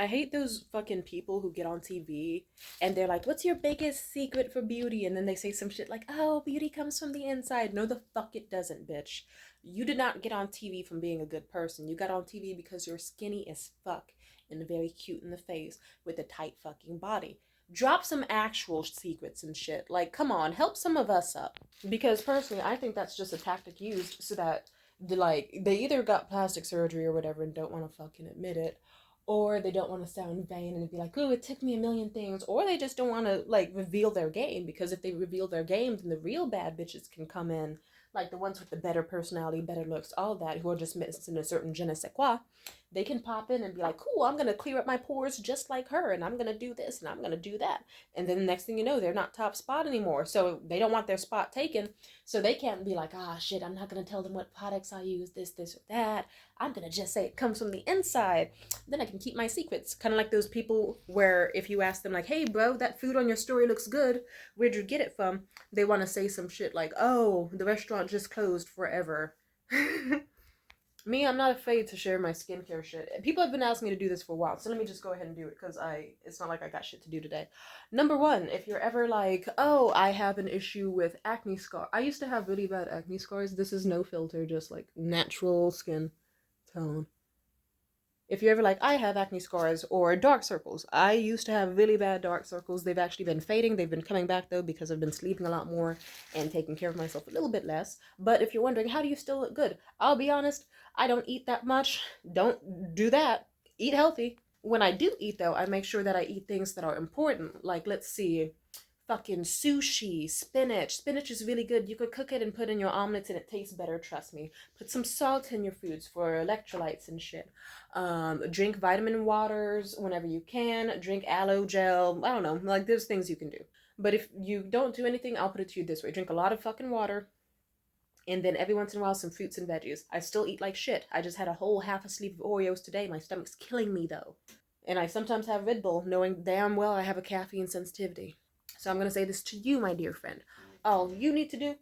I hate those fucking people who get on TV and they're like, what's your biggest secret for beauty? And then they say some shit like, oh, beauty comes from the inside. No, the fuck it doesn't, bitch. You did not get on TV from being a good person. You got on TV because you're skinny as fuck and very cute in the face with a tight fucking body. Drop some actual secrets and shit. Like, come on, help some of us up. Because personally, I think that's just a tactic used so that they either got plastic surgery or whatever and don't want to fucking admit it, or they don't want to sound vain and be like, oh, it took me a million things, or they just don't want to like reveal their game, because if they reveal their game, then the real bad bitches can come in, like the ones with the better personality, better looks, all that, who are just missing a certain je ne sais quoi. They can pop in and be like, cool, I'm gonna clear up my pores just like her, and I'm gonna do this and I'm gonna do that, and then the next thing you know, they're not top spot anymore, so they don't want their spot taken, so they can't be like, ah, shit, I'm not gonna tell them what products I use, this or that. I'm gonna just say it comes from the inside. Then I can keep my secrets. Kind of like those people where if you ask them like, hey bro, that food on your story looks good, where'd you get it from? They want to say some shit like, oh, the restaurant just closed forever. Me, I'm not afraid to share my skincare shit. People have been asking me to do this for a while, so let me just go ahead and do it, because it's not like I got shit to do today. Number one, if you're ever like, oh, I have an issue with acne scar. I used to have really bad acne scars. This is no filter, just like natural skin tone. If you're ever like, I have acne scars or dark circles. I used to have really bad dark circles. They've actually been fading. They've been coming back though because I've been sleeping a lot more and taking care of myself a little bit less. But if you're wondering, how do you still look good? I'll be honest, I don't eat that much. Don't do that. Eat healthy. When I do eat though, I make sure that I eat things that are important. Like, let's see, fucking sushi, spinach. Spinach is really good. You could cook it and put in your omelets and it tastes better, trust me. Put some salt in your foods for electrolytes and shit. Drink vitamin waters whenever you can. Drink aloe gel. I don't know. Like, there's things you can do. But if you don't do anything, I'll put it to you this way. Drink a lot of fucking water. And then every once in a while, some fruits and veggies. I still eat like shit. I just had a whole half a sleeve of Oreos today. My stomach's killing me though. And I sometimes have Red Bull, knowing damn well I have a caffeine sensitivity. So I'm going to say this to you, my dear friend. All you need to do,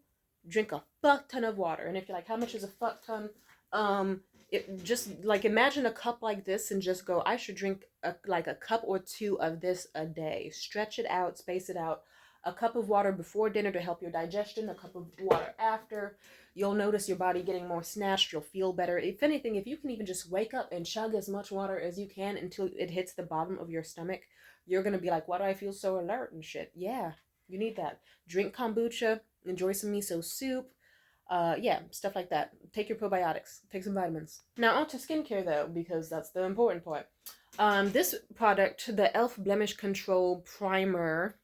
drink a fuck ton of water. And if you're like, how much is a fuck ton? It just like, imagine a cup like this and just go, I should drink like a cup or two of this a day. Stretch it out, space it out. A cup of water before dinner to help your digestion, a cup of water after. You'll notice your body getting more snatched. You'll feel better. If anything, if you can even just wake up and chug as much water as you can until it hits the bottom of your stomach, you're going to be like, why do I feel so alert and shit? Yeah, you need that. Drink kombucha, enjoy some miso soup. Yeah, stuff like that. Take your probiotics. Take some vitamins. Now on to skincare though, because that's the important part. This product, the e.l.f. Blemish Control Primer,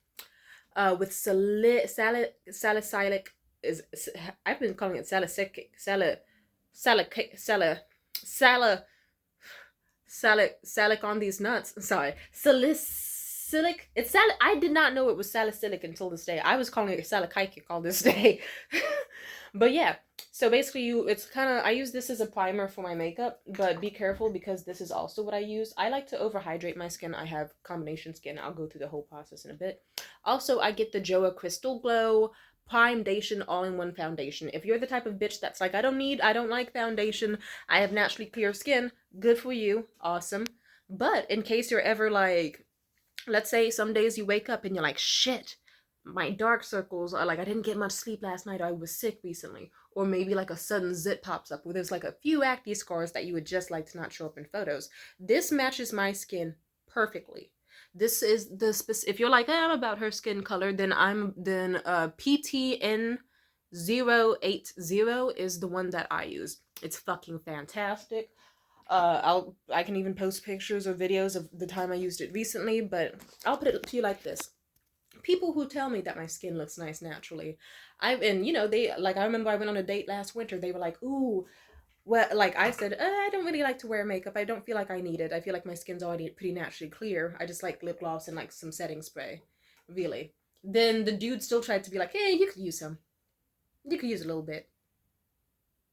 with salicylic is, I've been calling it salicylic, salic on these nuts. Sorry, salicylic. It's I did not know it was salicylic until this day. I was calling it salicylic all this day. But yeah, so basically it's kind of, I use this as a primer for my makeup, but be careful because this is also what I use. I like to overhydrate my skin. I have combination skin. I'll go through the whole process in a bit. Also, I get the Joa Crystal Glow Primedation all-in-one foundation. If you're the type of bitch that's like, I don't like foundation, I have naturally clear skin, good for you, awesome. But in case you're ever like, let's say some days you wake up and you're like, shit, my dark circles are like, I didn't get much sleep last night, or I was sick recently, or maybe like a sudden zit pops up where there's like a few acne scars that you would just like to not show up in photos. This matches my skin perfectly. This is the if you're like, I'm about her skin color, then PTN 080 is the one that I use. It's fucking fantastic. I can even post pictures or videos of the time I used it recently, but I'll put it to you like this. People who tell me that my skin looks nice naturally, they like, I remember I went on a date last winter. They were like, ooh, well, like I said, I don't really like to wear makeup. I don't feel like I need it. I feel like my skin's already pretty naturally clear. I just like lip gloss and like some setting spray, really. Then the dude still tried to be like, hey, you could use some. You could use a little bit.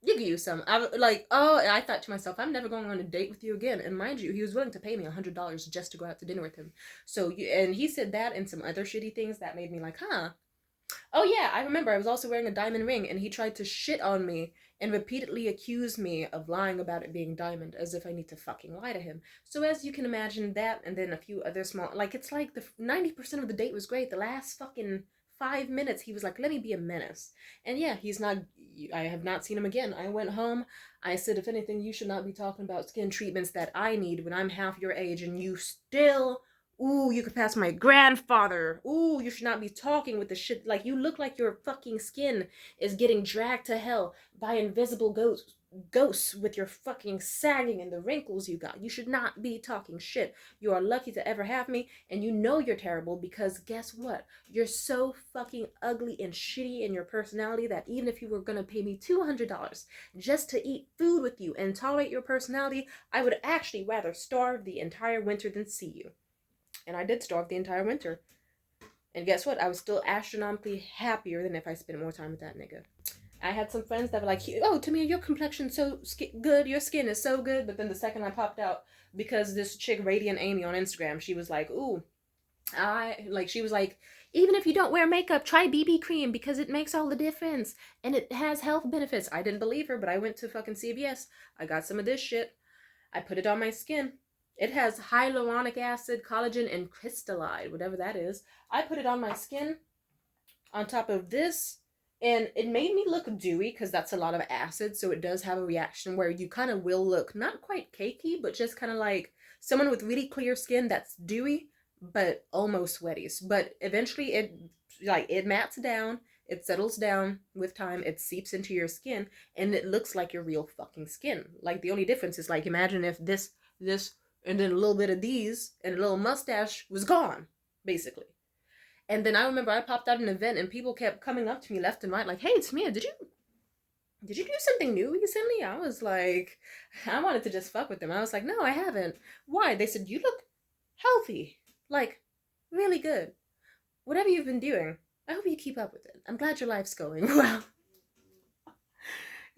You could use some. I like, oh, and I thought to myself, I'm never going on a date with you again. And mind you, he was willing to pay me $100 just to go out to dinner with him. So, and he said that and some other shitty things that made me like, huh. Oh yeah, I remember I was also wearing a diamond ring and he tried to shit on me and repeatedly accused me of lying about it being diamond, as if I need to fucking lie to him. So as you can imagine, that and then a few other small, like, it's like the 90% of the date was great. The last fucking 5 minutes he was like, let me be a menace. And yeah, he's not, I have not seen him again. I went home, I said, if anything, you should not be talking about skin treatments that I need when I'm half your age, and you still, ooh, you could pass my grandfather. Ooh, you should not be talking with the shit. Like, you look like your fucking skin is getting dragged to hell by invisible ghosts with your fucking sagging and the wrinkles you got. You should not be talking shit. You are lucky to ever have me, and you know you're terrible, because guess what? You're so fucking ugly and shitty in your personality that even if you were gonna pay me $200 just to eat food with you and tolerate your personality, I would actually rather starve the entire winter than see you. And I did starve the entire winter. And guess what? I was still astronomically happier than if I spent more time with that nigga. I had some friends that were like, oh, Tamia, your complexion's so good. Your skin is so good. But then the second I popped out, because this chick, Radiant Amy on Instagram, she was like, ooh, she was like, even if you don't wear makeup, try BB cream because it makes all the difference. And it has health benefits. I didn't believe her, but I went to fucking CVS. I got some of this shit. I put it on my skin. It has hyaluronic acid, collagen, and crystallide, whatever that is. I put it on my skin on top of this, and it made me look dewy because that's a lot of acid, so it does have a reaction where you kind of will look not quite cakey, but just kind of like someone with really clear skin that's dewy, but almost sweaty. But eventually it mats down, it settles down with time, it seeps into your skin, and it looks like your real fucking skin. Like, the only difference is, like, imagine if this, and then a little bit of these, and a little mustache was gone, basically. And then I remember I popped out an event, and people kept coming up to me left and right, like, hey, Tamia, did you do something new recently? I was like, I wanted to just fuck with them. I was like, no, I haven't. Why? They said, you look healthy. Like, really good. Whatever you've been doing, I hope you keep up with it. I'm glad your life's going well.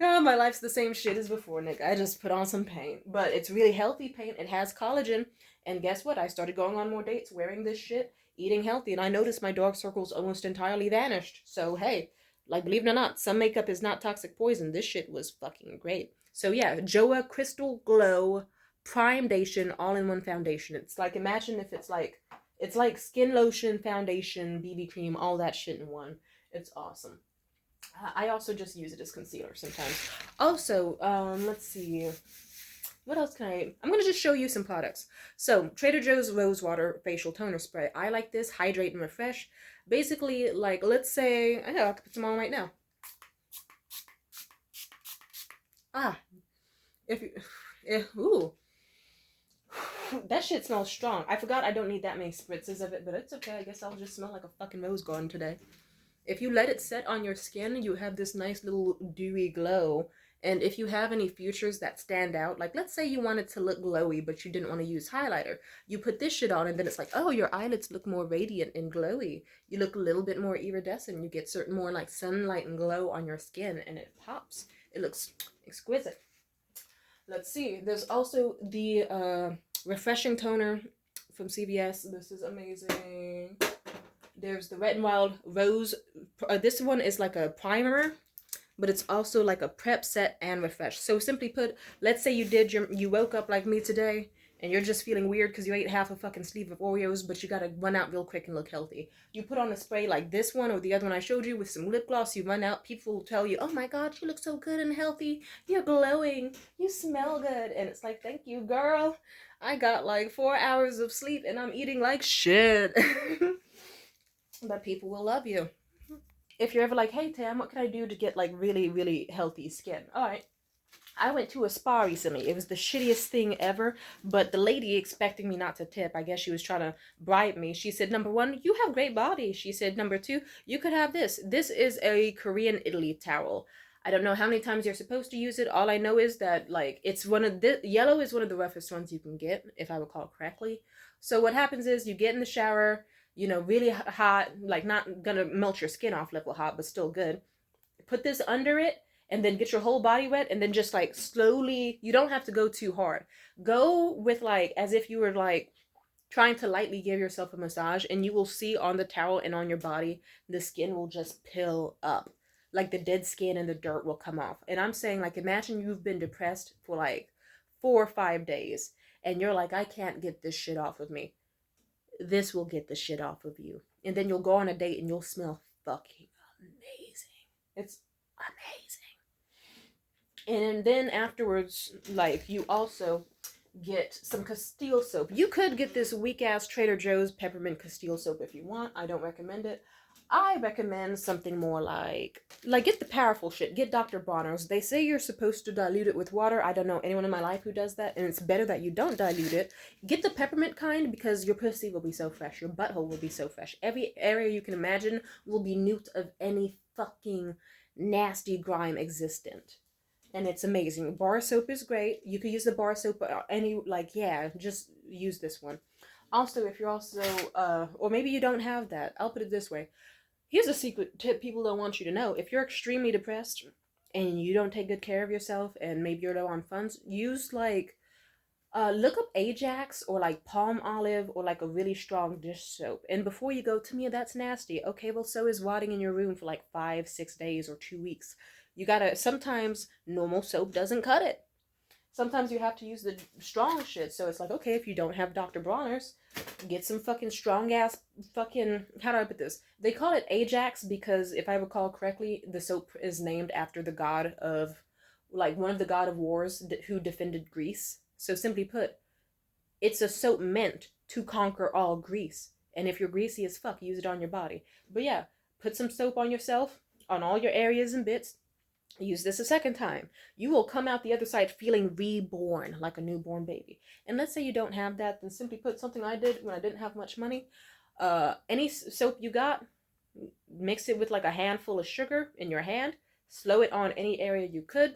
Oh, my life's the same shit as before, Nick. I just put on some paint. But it's really healthy paint. It has collagen. And guess what? I started going on more dates wearing this shit, eating healthy. And I noticed my dark circles almost entirely vanished. So, hey, like, believe it or not, some makeup is not toxic poison. This shit was fucking great. So, yeah, Joa Crystal Glow Primedation all-in-one foundation. It's like, imagine if it's like skin lotion, foundation, BB cream, all that shit in one. It's awesome. I also just use it as concealer sometimes. Also, let's see. What else can I'm going to just show you some products. So, Trader Joe's Rose Water Facial Toner Spray. I like this. Hydrate and refresh. Basically, like, let's say, I have to put some on right now. Ooh. That shit smells strong. I forgot I don't need that many spritzes of it, but it's okay. I guess I'll just smell like a fucking rose garden today. If you let it set on your skin, you have this nice little dewy glow. And if you have any features that stand out, like let's say you wanted to look glowy, but you didn't want to use highlighter, you put this shit on and then it's like, oh, your eyelids look more radiant and glowy. You look a little bit more iridescent. You get certain more like sunlight and glow on your skin, and it pops. It looks exquisite. Let's see. There's also the refreshing toner from CVS. This is amazing. There's the Wet n Wild Rose. This one is like a primer, but it's also like a prep, set, and refresh. So simply put, let's say you woke up like me today, and you're just feeling weird because you ate half a fucking sleeve of Oreos, but you gotta run out real quick and look healthy. You put on a spray like this one or the other one I showed you with some lip gloss, you run out, people will tell you, oh my god, you look so good and healthy, you're glowing, you smell good, and it's like, thank you, girl. I got like 4 hours of sleep and I'm eating like shit. But people will love you. If you're ever like, hey Tam, what can I do to get like really, really healthy skin? Alright. I went to a spa recently. It was the shittiest thing ever, but the lady expecting me not to tip, I guess she was trying to bribe me. She said, number one, you have great body. She said, number two, you could have this. This is a Korean Italy towel. I don't know how many times you're supposed to use it. All I know is that like it's yellow is one of the roughest ones you can get, if I recall correctly. So what happens is you get in the shower, you know, really hot, like not gonna melt your skin off level hot, but still good. Put this under it and then get your whole body wet, and then just like slowly, you don't have to go too hard. Go with like, as if you were like trying to lightly give yourself a massage, and you will see on the towel and on your body, the skin will just pill up. like the dead skin and the dirt will come off. And I'm saying, like, imagine you've been depressed for like 4 or 5 days and you're like, I can't get this shit off of me. This will get the shit off of you. And then you'll go on a date and you'll smell fucking amazing. It's amazing. And then afterwards, like, you also get some Castile soap. You could get this weak ass Trader Joe's peppermint Castile soap if you want. I don't recommend it. I recommend something more like get the powerful shit. Get Dr. Bronner's. They say you're supposed to dilute it with water. I don't know anyone in my life who does that, and it's better that you don't dilute it. Get the peppermint kind because your pussy will be so fresh. Your butthole will be so fresh. Every area you can imagine will be nuked of any fucking nasty grime existent. And it's amazing. Bar soap is great. You could use the bar soap, just use this one. Also, if you're also, or maybe you don't have that, I'll put it this way. Here's a secret tip people don't want you to know. If you're extremely depressed and you don't take good care of yourself and maybe you're low on funds, use look up Ajax or like palm olive or like a really strong dish soap. And before you go, to me, that's nasty. Okay, well, so is rotting in your room for like 5-6 days or 2 weeks. You gotta, sometimes normal soap doesn't cut it. Sometimes you have to use the strong shit. So it's like, okay, if you don't have Dr. Bronner's, get some fucking strong ass fucking, how do I put this? They call it Ajax because if I recall correctly, the soap is named after the god of, like one of the god of wars who defended Greece. So simply put, it's a soap meant to conquer all Greece. And if you're greasy as fuck, use it on your body. But yeah, put some soap on yourself, on all your areas and bits. Use this a second time. You will come out the other side feeling reborn, like a newborn baby. And let's say you don't have that, then simply put something I did when I didn't have much money. Any soap you got, mix it with like a handful of sugar in your hand, slow it on any area you could,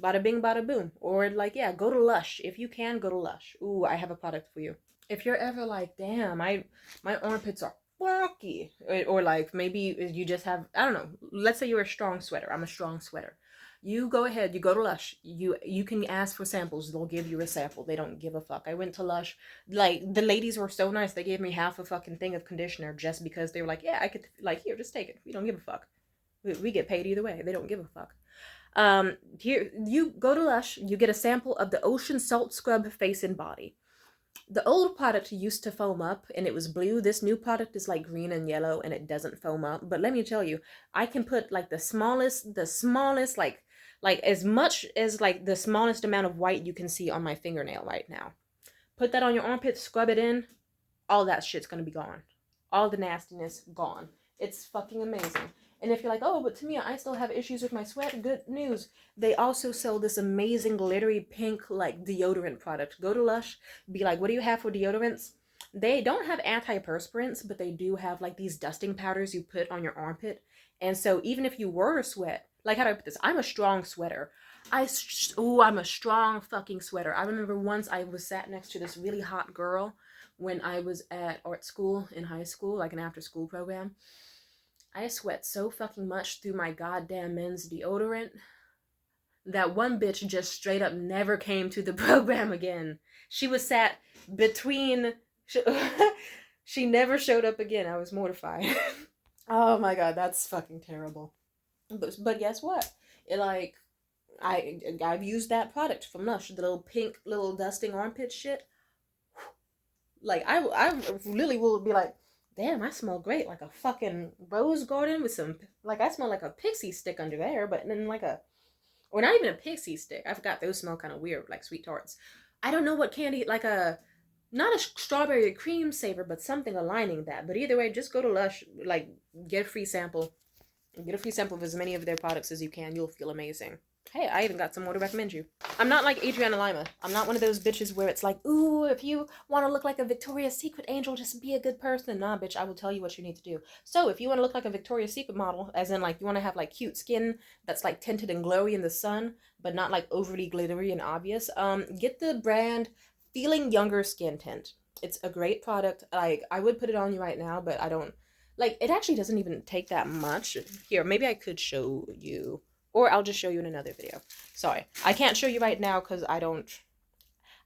bada bing, bada boom. Or go to Lush. If you can, go to Lush. Ooh, I have a product for you. If you're ever like, damn, my armpits are funky, or like maybe you just have, I don't know, let's say you're a strong sweater. I'm a strong sweater. You go ahead, you go to Lush, you can ask for samples. They'll give you a sample. They don't give a fuck. I went to Lush, like the ladies were so nice. They gave me half a fucking thing of conditioner just because they were like, yeah, I could, like, here, just take it. We don't give a fuck. We get paid either way. They don't give a fuck. Here, you go to Lush, you get a sample of the Ocean Salt Scrub Face and Body. The old product used to foam up and it was blue. This new product is like green and yellow and it doesn't foam up. But let me tell you, I can put like the smallest, like as much as like the smallest amount of white you can see on my fingernail right now. Put that on your armpit, scrub it in, all that shit's gonna be gone. All the nastiness gone. It's fucking amazing. And if you're like, oh, but Tamia, I still have issues with my sweat, good news. They also sell this amazing glittery pink like deodorant product. Go to Lush, be like, what do you have for deodorants? They don't have antiperspirants, but they do have like these dusting powders you put on your armpit. And so even if you were to sweat, like how do I put this? I'm a strong sweater. I'm a strong fucking sweater. I remember once I was sat next to this really hot girl when I was at art school in high school, like an after school program. I sweat so fucking much through my goddamn men's deodorant that one bitch just straight up never came to the program again. She was sat between... She never showed up again. I was mortified. Oh my god, that's fucking terrible. But guess what? I've used that product from Lush, the little pink little dusting armpit shit. Like, I really will be like, damn, I smell great, like a fucking rose garden with some, like, I smell like a pixie stick under there, but then or not even a pixie stick. I forgot, those smell kind of weird, like sweet tarts. I don't know what candy, like not a strawberry cream savor, but something aligning that. But either way, just go to Lush, like, get a free sample. Get a free sample of as many of their products as you can. You'll feel amazing. Hey, I even got some more to recommend you. I'm not like Adriana Lima. I'm not one of those bitches where it's like, ooh, if you want to look like a Victoria's Secret angel, just be a good person. Nah, bitch, I will tell you what you need to do. So if you want to look like a Victoria's Secret model, as in like you want to have like cute skin that's like tinted and glowy in the sun, but not like overly glittery and obvious, get the brand Feeling Younger Skin Tint. It's a great product. Like, I would put it on you right now, but I don't, like, it actually doesn't even take that much. Here, maybe I could show you. Or I'll just show you in another video. Sorry. I can't show you right now because I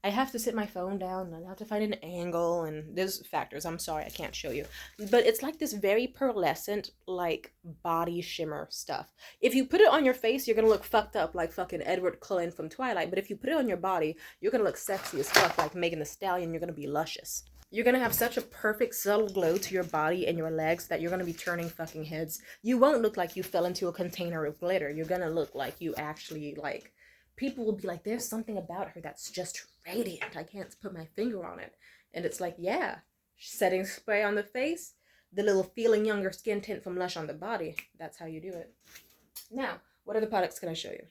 I have to sit my phone down and I have to find an angle and there's factors. I'm sorry, I can't show you. But it's like this very pearlescent, like body shimmer stuff. If you put it on your face, you're gonna look fucked up like fucking Edward Cullen from Twilight. But if you put it on your body, you're gonna look sexy as fuck like Megan Thee Stallion. You're gonna be luscious. You're gonna have such a perfect subtle glow to your body and your legs that you're gonna be turning fucking heads. You won't look like you fell into a container of glitter. You're gonna look like you actually like, people will be like, there's something about her that's just radiant. I can't put my finger on it. And it's like, yeah, setting spray on the face, the little feeling younger skin tint from Lush on the body. That's how you do it. Now, what other products can I show you?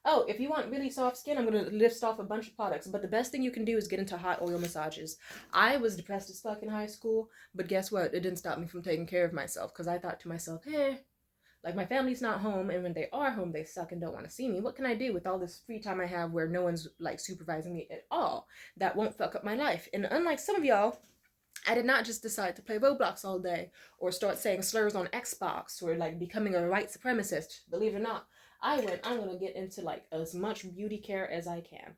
Oh, if you want really soft skin, I'm going to list off a bunch of products. But the best thing you can do is get into hot oil massages. I was depressed as fuck in high school. But guess what? It didn't stop me from taking care of myself. Because I thought to myself, hey, like my family's not home. And when they are home, they suck and don't want to see me. What can I do with all this free time I have where no one's like supervising me at all? That won't fuck up my life. And unlike some of y'all, I did not just decide to play Roblox all day. Or start saying slurs on Xbox. Or like becoming a white supremacist. Believe it or not. I'm going to get into like as much beauty care as I can.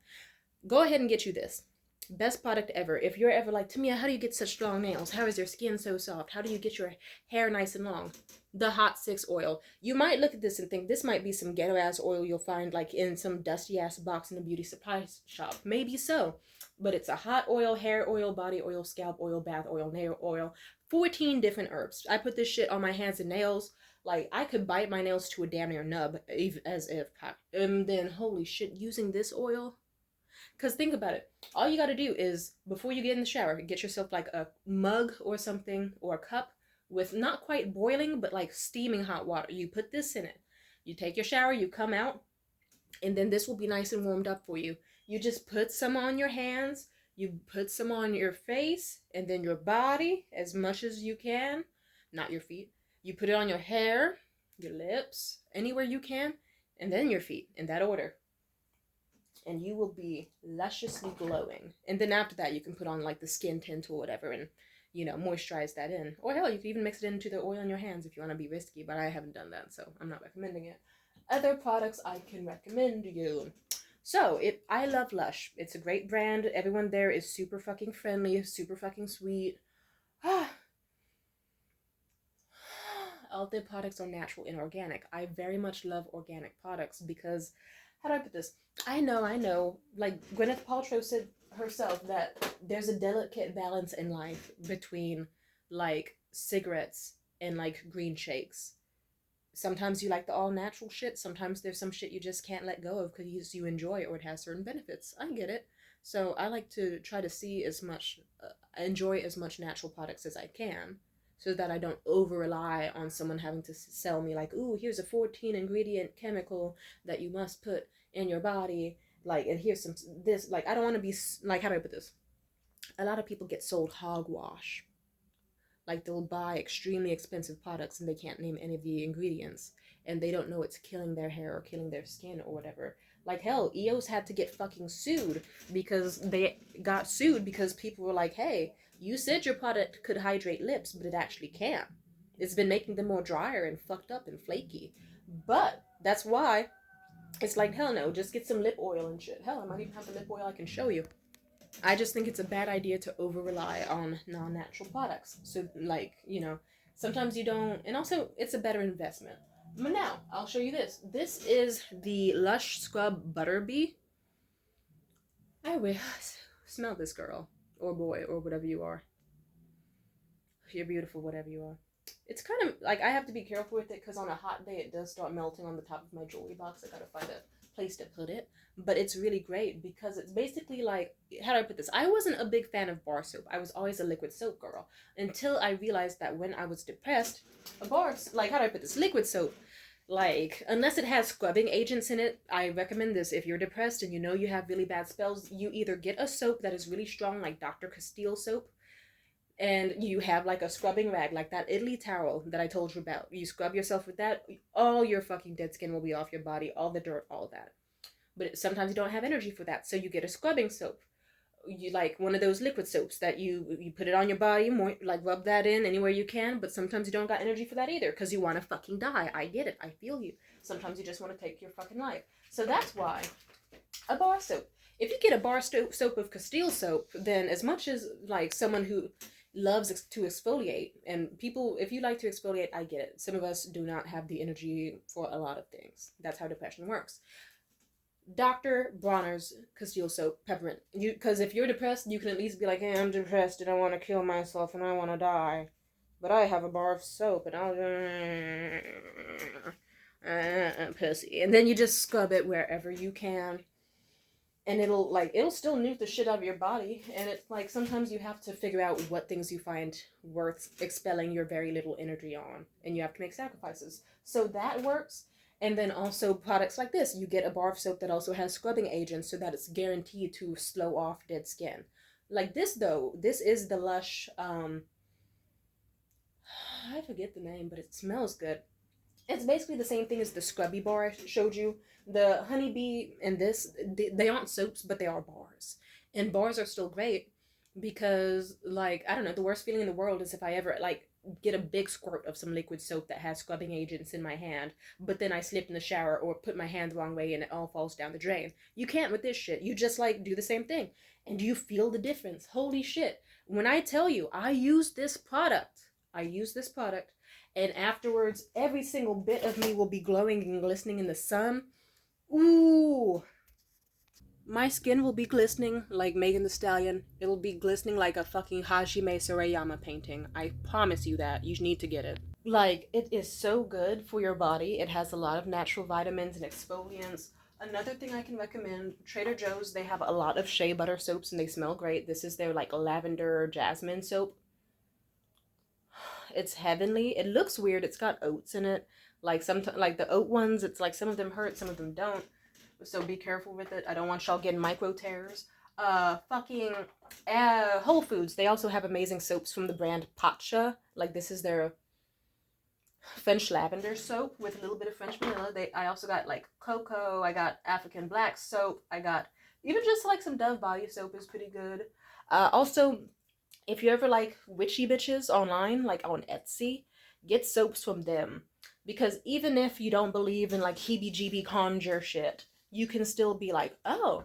Go ahead and get you this. Best product ever. If you're ever like, Tamia, how do you get such strong nails? How is your skin so soft? How do you get your hair nice and long? The Hot 6 oil. You might look at this and think this might be some ghetto ass oil you'll find like in some dusty ass box in a beauty supply shop. Maybe so. But it's a hot oil, hair oil, body oil, scalp oil, bath oil, nail oil. 14 different herbs. I put this shit on my hands and nails. Like, I could bite my nails to a damn near nub, as if, and then, holy shit, using this oil? Because think about it. All you gotta do is, before you get in the shower, get yourself, like, a mug or something, or a cup, with not quite boiling, but, like, steaming hot water. You put this in it. You take your shower, you come out, and then this will be nice and warmed up for you. You just put some on your hands, you put some on your face, and then your body, as much as you can. Not your feet. You put it on your hair, your lips, anywhere you can, and then your feet, in that order. And you will be lusciously glowing. And then after that, you can put on, like, the skin tint or whatever and, you know, moisturize that in. Or hell, you can even mix it into the oil in your hands if you want to be risky, but I haven't done that, so I'm not recommending it. Other products I can recommend you. So, I love Lush. It's a great brand. Everyone there is super fucking friendly, super fucking sweet. All their products are natural and organic. I very much love organic products because, how do I put this? I know, like Gwyneth Paltrow said herself that there's a delicate balance in life between like cigarettes and like green shakes. Sometimes you like the all natural shit. Sometimes there's some shit you just can't let go of because you enjoy it or it has certain benefits. I get it. So I like to try to see as much, enjoy as much natural products as I can. So that I don't over-rely on someone having to sell me like, ooh, here's a 14-ingredient chemical that you must put in your body. Like, and here's some, this, like, I don't want to be, like, how do I put this? A lot of people get sold hogwash. Like, they'll buy extremely expensive products and they can't name any of the ingredients. And they don't know it's killing their hair or killing their skin or whatever. Like, hell, EOS had to get fucking sued because they got sued because people were like, hey, you said your product could hydrate lips, but it actually can't. It's been making them more drier and fucked up and flaky. But that's why it's like, hell no, just get some lip oil and shit. Hell, I might even have the lip oil I can show you. I just think it's a bad idea to over-rely on non-natural products. So, like, you know, sometimes you don't... And also, it's a better investment. But now, I'll show you this. This is the Lush Scrub Butter Bee. I will smell this, girl. Or boy, or whatever you are. You're beautiful, whatever you are. It's kind of, like, I have to be careful with it, because on a hot day, it does start melting on the top of my jewelry box. I gotta find a place to put it. But it's really great, because it's basically like, how do I put this? I wasn't a big fan of bar soap. I was always a liquid soap girl. Until I realized that when I was depressed, like, how do I put this? Liquid soap. Like, unless it has scrubbing agents in it, I recommend this. If you're depressed and you know you have really bad spells, you either get a soap that is really strong, like Dr. Castile soap, and you have like a scrubbing rag, like that Italy towel that I told you about. You scrub yourself with that, all your fucking dead skin will be off your body, all the dirt, all that. But sometimes you don't have energy for that, so you get a scrubbing soap. You like one of those liquid soaps that you put it on your body, more like rub that in anywhere you can, but sometimes you don't got energy for that either because you want to fucking die. I get it. I feel you. Sometimes you just want to take your fucking life. So that's why a bar soap. If you get a bar soap of Castile soap, then as much as like someone who loves to exfoliate, and people, if you like to exfoliate, I get it. Some of us do not have the energy for a lot of things. That's how depression works. Dr. Bronner's Castile soap, peppermint. You, because if you're depressed, you can at least be like, hey, I'm depressed and I want to kill myself and I want to die, but I have a bar of soap and I'll pussy, and then you just scrub it wherever you can, and it'll still nuke the shit out of your body. And it's like sometimes you have to figure out what things you find worth expelling your very little energy on, and you have to make sacrifices. So that works. And then also products like this, you get a bar of soap that also has scrubbing agents so that it's guaranteed to slow off dead skin. Like this though, this is the Lush I forget the name, but it smells good. It's basically the same thing as the scrubby bar I showed you. The honeybee and this, they aren't soaps, but they are bars. And bars are still great because, like, I don't know, the worst feeling in the world is if I ever, like, get a big squirt of some liquid soap that has scrubbing agents in my hand, but then I slip in the shower or put my hand the wrong way and it all falls down the drain. You can't with this shit. You just, like, do the same thing. And you feel the difference. Holy shit. When I tell you, I use this product, and afterwards every single bit of me will be glowing and glistening in the sun. Ooh, my skin will be glistening like Megan the Stallion. It'll be glistening like a fucking Hajime Sorayama painting. I promise you that. You need to get it. Like, it is so good for your body. It has a lot of natural vitamins and exfoliants. Another thing I can recommend, Trader Joe's, they have a lot of shea butter soaps and they smell great. This is their like lavender jasmine soap. It's heavenly. It looks weird. It's got oats in it. Like like the oat ones, it's like some of them hurt, some of them don't. So be careful with it. I don't want y'all getting micro tears. Fucking Whole Foods. They also have amazing soaps from the brand Pacha. Like this is their French lavender soap with a little bit of French vanilla. I also got like cocoa. I got African black soap. I got even just like some Dove body soap is pretty good. Also, if you ever like witchy bitches online, like on Etsy, get soaps from them. Because even if you don't believe in like heebie jeebie conjure shit, you can still be like, oh,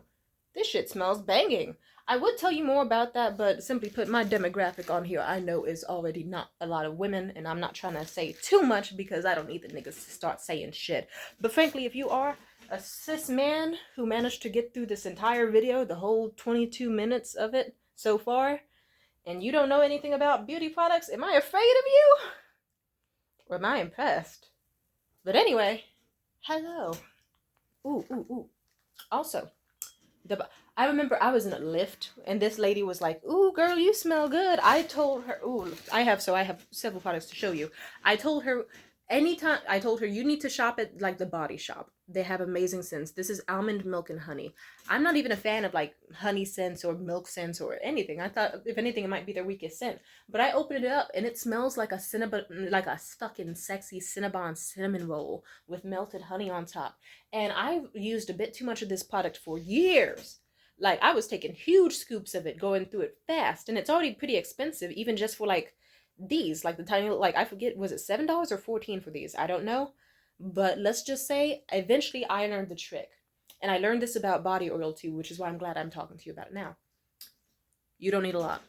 this shit smells banging. I would tell you more about that, but simply put, my demographic on here I know is already not a lot of women, and I'm not trying to say too much because I don't need the niggas to start saying shit. But frankly, if you are a cis man who managed to get through this entire video, the whole 22 minutes of it so far, and you don't know anything about beauty products, am I afraid of you? Or am I impressed? But anyway, hello. Ooh, ooh, ooh. Also, I remember I was in a lift and this lady was like, "Ooh, girl, you smell good." I told her, "Ooh, I have several products to show you." I told her you need to shop at like the Body Shop. They have amazing scents. This is almond milk and honey. I'm not even a fan of like honey scents or milk scents or anything. I thought if anything it might be their weakest scent. But I opened it up and it smells like a cinnamon, like a fucking sexy Cinnabon cinnamon roll with melted honey on top. And I've used a bit too much of this product for years. Like I was taking huge scoops of it, going through it fast, and it's already pretty expensive, even just for like these, like the tiny, like I forget, was it $7 or 14 for these? I don't know, but let's just say eventually I learned the trick, and I learned this about body oil too, which is why I'm glad I'm talking to you about it now. You don't need a lot.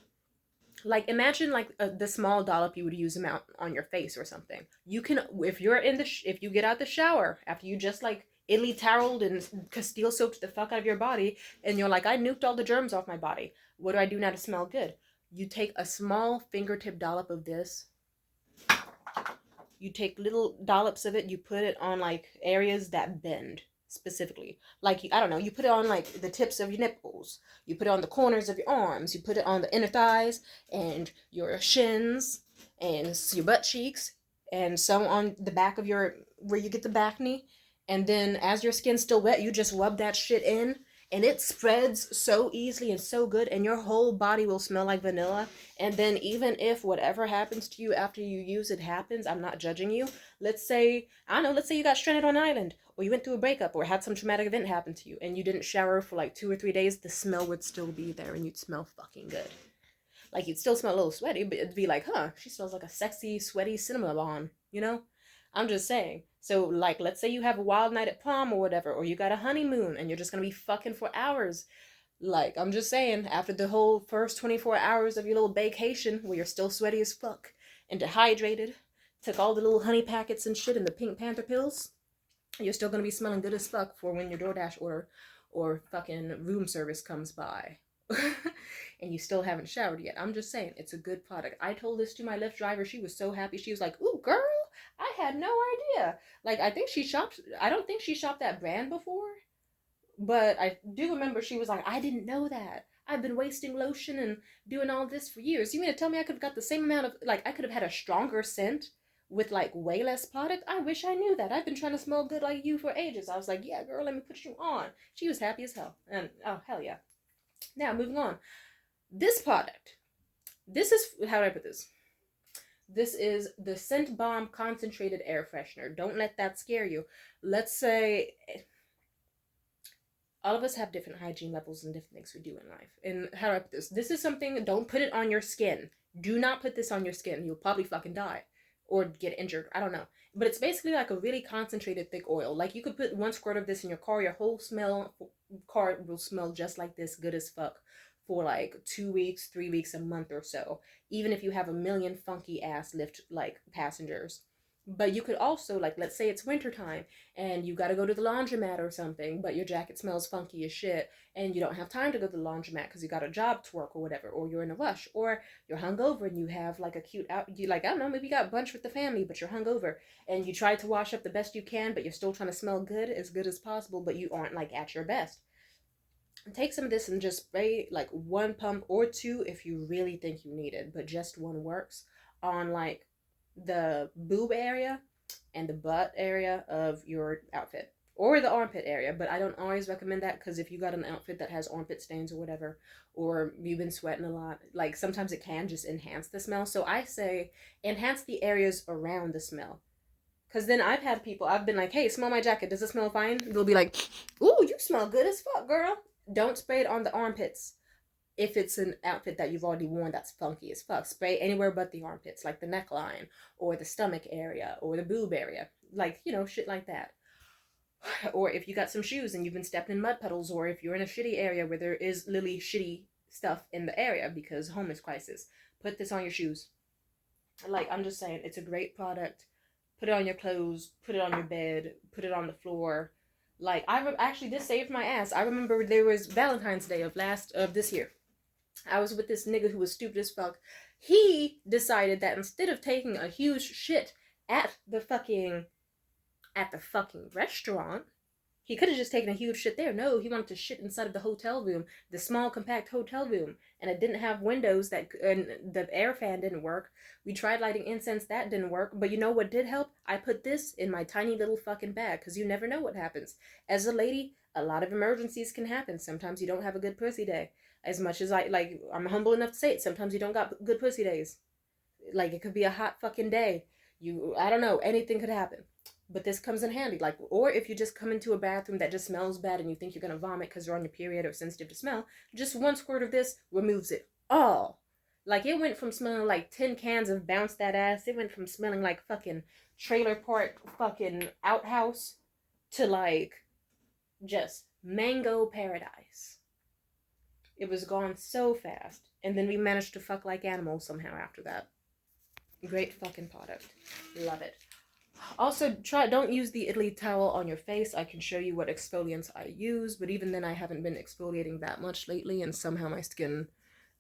Like imagine like the small dollop you would use them out on your face or something. You can, if you're in the if you get out the shower after you just like Italy toweled and Castile soaped the fuck out of your body, and you're like, I nuked all the germs off my body. What do I do now to smell good? You take a small fingertip dollop of this. You take little dollops of it. You put it on like areas that bend specifically. Like I don't know. You put it on like the tips of your nipples. You put it on the corners of your arms. You put it on the inner thighs and your shins and your butt cheeks and some on the back of your where you get the back knee. And then as your skin's still wet, you just rub that shit in and it spreads so easily and so good, and your whole body will smell like vanilla. And then even if whatever happens to you after you use it happens, I'm not judging you. Let's say, I don't know, let's say you got stranded on an island, or you went through a breakup, or had some traumatic event happen to you, and you didn't shower for like 2 or 3 days, the smell would still be there, and you'd smell fucking good. Like, you'd still smell a little sweaty, but it'd be like, huh, she smells like a sexy, sweaty cinnamon, you know? I'm just saying. So, like, let's say you have a wild night at prom or whatever, or you got a honeymoon and you're just gonna be fucking for hours. Like, I'm just saying, after the whole first 24 hours of your little vacation where you're still sweaty as fuck and dehydrated, took all the little honey packets and shit and the Pink Panther pills, you're still gonna be smelling good as fuck for when your DoorDash order or fucking room service comes by. And you still haven't showered yet. I'm just saying, it's a good product. I told this to my Lyft driver. She was so happy. She was like, "Ooh, girl, I had no idea." Like, I don't think she shopped that brand before. But I do remember she was like, "I didn't know that. I've been wasting lotion and doing all this for years. You mean to tell me I could have got the same amount of, like, I could have had a stronger scent with, like, way less product? I wish I knew that. I've been trying to smell good like you for ages." I was like, "Yeah, girl, let me put you on." She was happy as hell. And, oh, hell yeah. Now, moving on. This product. This is, how do I put this? This is the Scent Bomb Concentrated Air Freshener. Don't let that scare you. Let's say all of us have different hygiene levels and different things we do in life. And how do I put this? This is something, don't put it on your skin. Do not put this on your skin. You'll probably fucking die or get injured. I don't know. But it's basically like a really concentrated thick oil. Like, you could put 1 squirt of this in your car. Your whole car will smell just like this, good as fuck, for like 2 weeks, 3 weeks, a month or so. Even if you have a million funky ass Lyft like passengers. But you could also, like, let's say it's wintertime and you gotta go to the laundromat or something, but your jacket smells funky as shit and you don't have time to go to the laundromat because you got a job to work or whatever, or you're in a rush, or you're hungover and you have like a cute out, you, like, I don't know, maybe you got brunch with the family, but you're hungover and you try to wash up the best you can, but you're still trying to smell good as possible, but you aren't like at your best. Take some of this and just spray like 1 pump or 2 if you really think you need it, but just 1 works on like the boob area and the butt area of your outfit, or the armpit area. But I don't always recommend that because if you got an outfit that has armpit stains or whatever, or you've been sweating a lot, like, sometimes it can just enhance the smell. So I say enhance the areas around the smell. Because then I've been like, "Hey, smell my jacket. Does it smell fine?" They'll be like, "Ooh, you smell good as fuck, girl." Don't spray it on the armpits. If it's an outfit that you've already worn that's funky as fuck, spray anywhere but the armpits, like the neckline, or the stomach area, or the boob area. Like, shit like that. Or if you got some shoes and you've been stepping in mud puddles, or if you're in a shitty area where there is literally shitty stuff in the area because homeless crisis, put this on your shoes. Like, I'm just saying, it's a great product. Put it on your clothes, put it on your bed, put it on the floor. Like, actually, this saved my ass. I remember there was Valentine's Day of this year. I was with this nigga who was stupid as fuck. He decided that instead of taking a huge shit at the fucking restaurant, he could have just taken a huge shit there. No, he wanted to shit inside of the hotel room, the small compact hotel room, and it didn't have windows and the air fan didn't work. We tried lighting incense, that didn't work. But you know what did help? I put this in my tiny little fucking bag, because you never know what happens. As a lady, a lot of emergencies can happen. Sometimes you don't have a good pussy day. As much as I'm humble enough to say it, sometimes you don't got good pussy days. Like, it could be a hot fucking day. I don't know, anything could happen. But this comes in handy. Like, or if you just come into a bathroom that just smells bad and you think you're gonna vomit because you're on your period or sensitive to smell, just 1 squirt of this removes it all. Like, it went from smelling like tin cans of Bounce That Ass, it went from smelling like fucking trailer park fucking outhouse to like just mango paradise. It was gone so fast. And then we managed to fuck like animals somehow after that. Great fucking product. Love it. Also, don't use the Italy towel on your face. I can show you what exfoliants I use, but even then I haven't been exfoliating that much lately, and somehow my skin,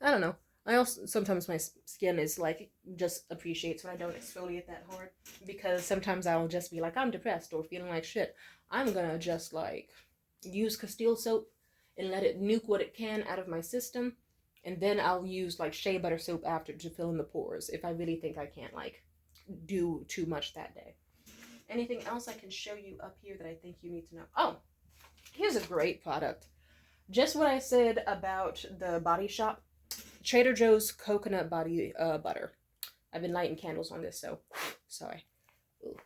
I don't know. Sometimes my skin is like, just appreciates when I don't exfoliate that hard, because sometimes I'll just be like, I'm depressed or feeling like shit. I'm gonna just like use Castile soap and let it nuke what it can out of my system, and then I'll use like shea butter soap after to fill in the pores if I really think I can't like do too much that day. Anything else I can show you up here that I think you need to know? Oh, here's a great product. Just what I said about the Body Shop. Trader Joe's coconut body butter. I've been lighting candles on this, so sorry. Ooh.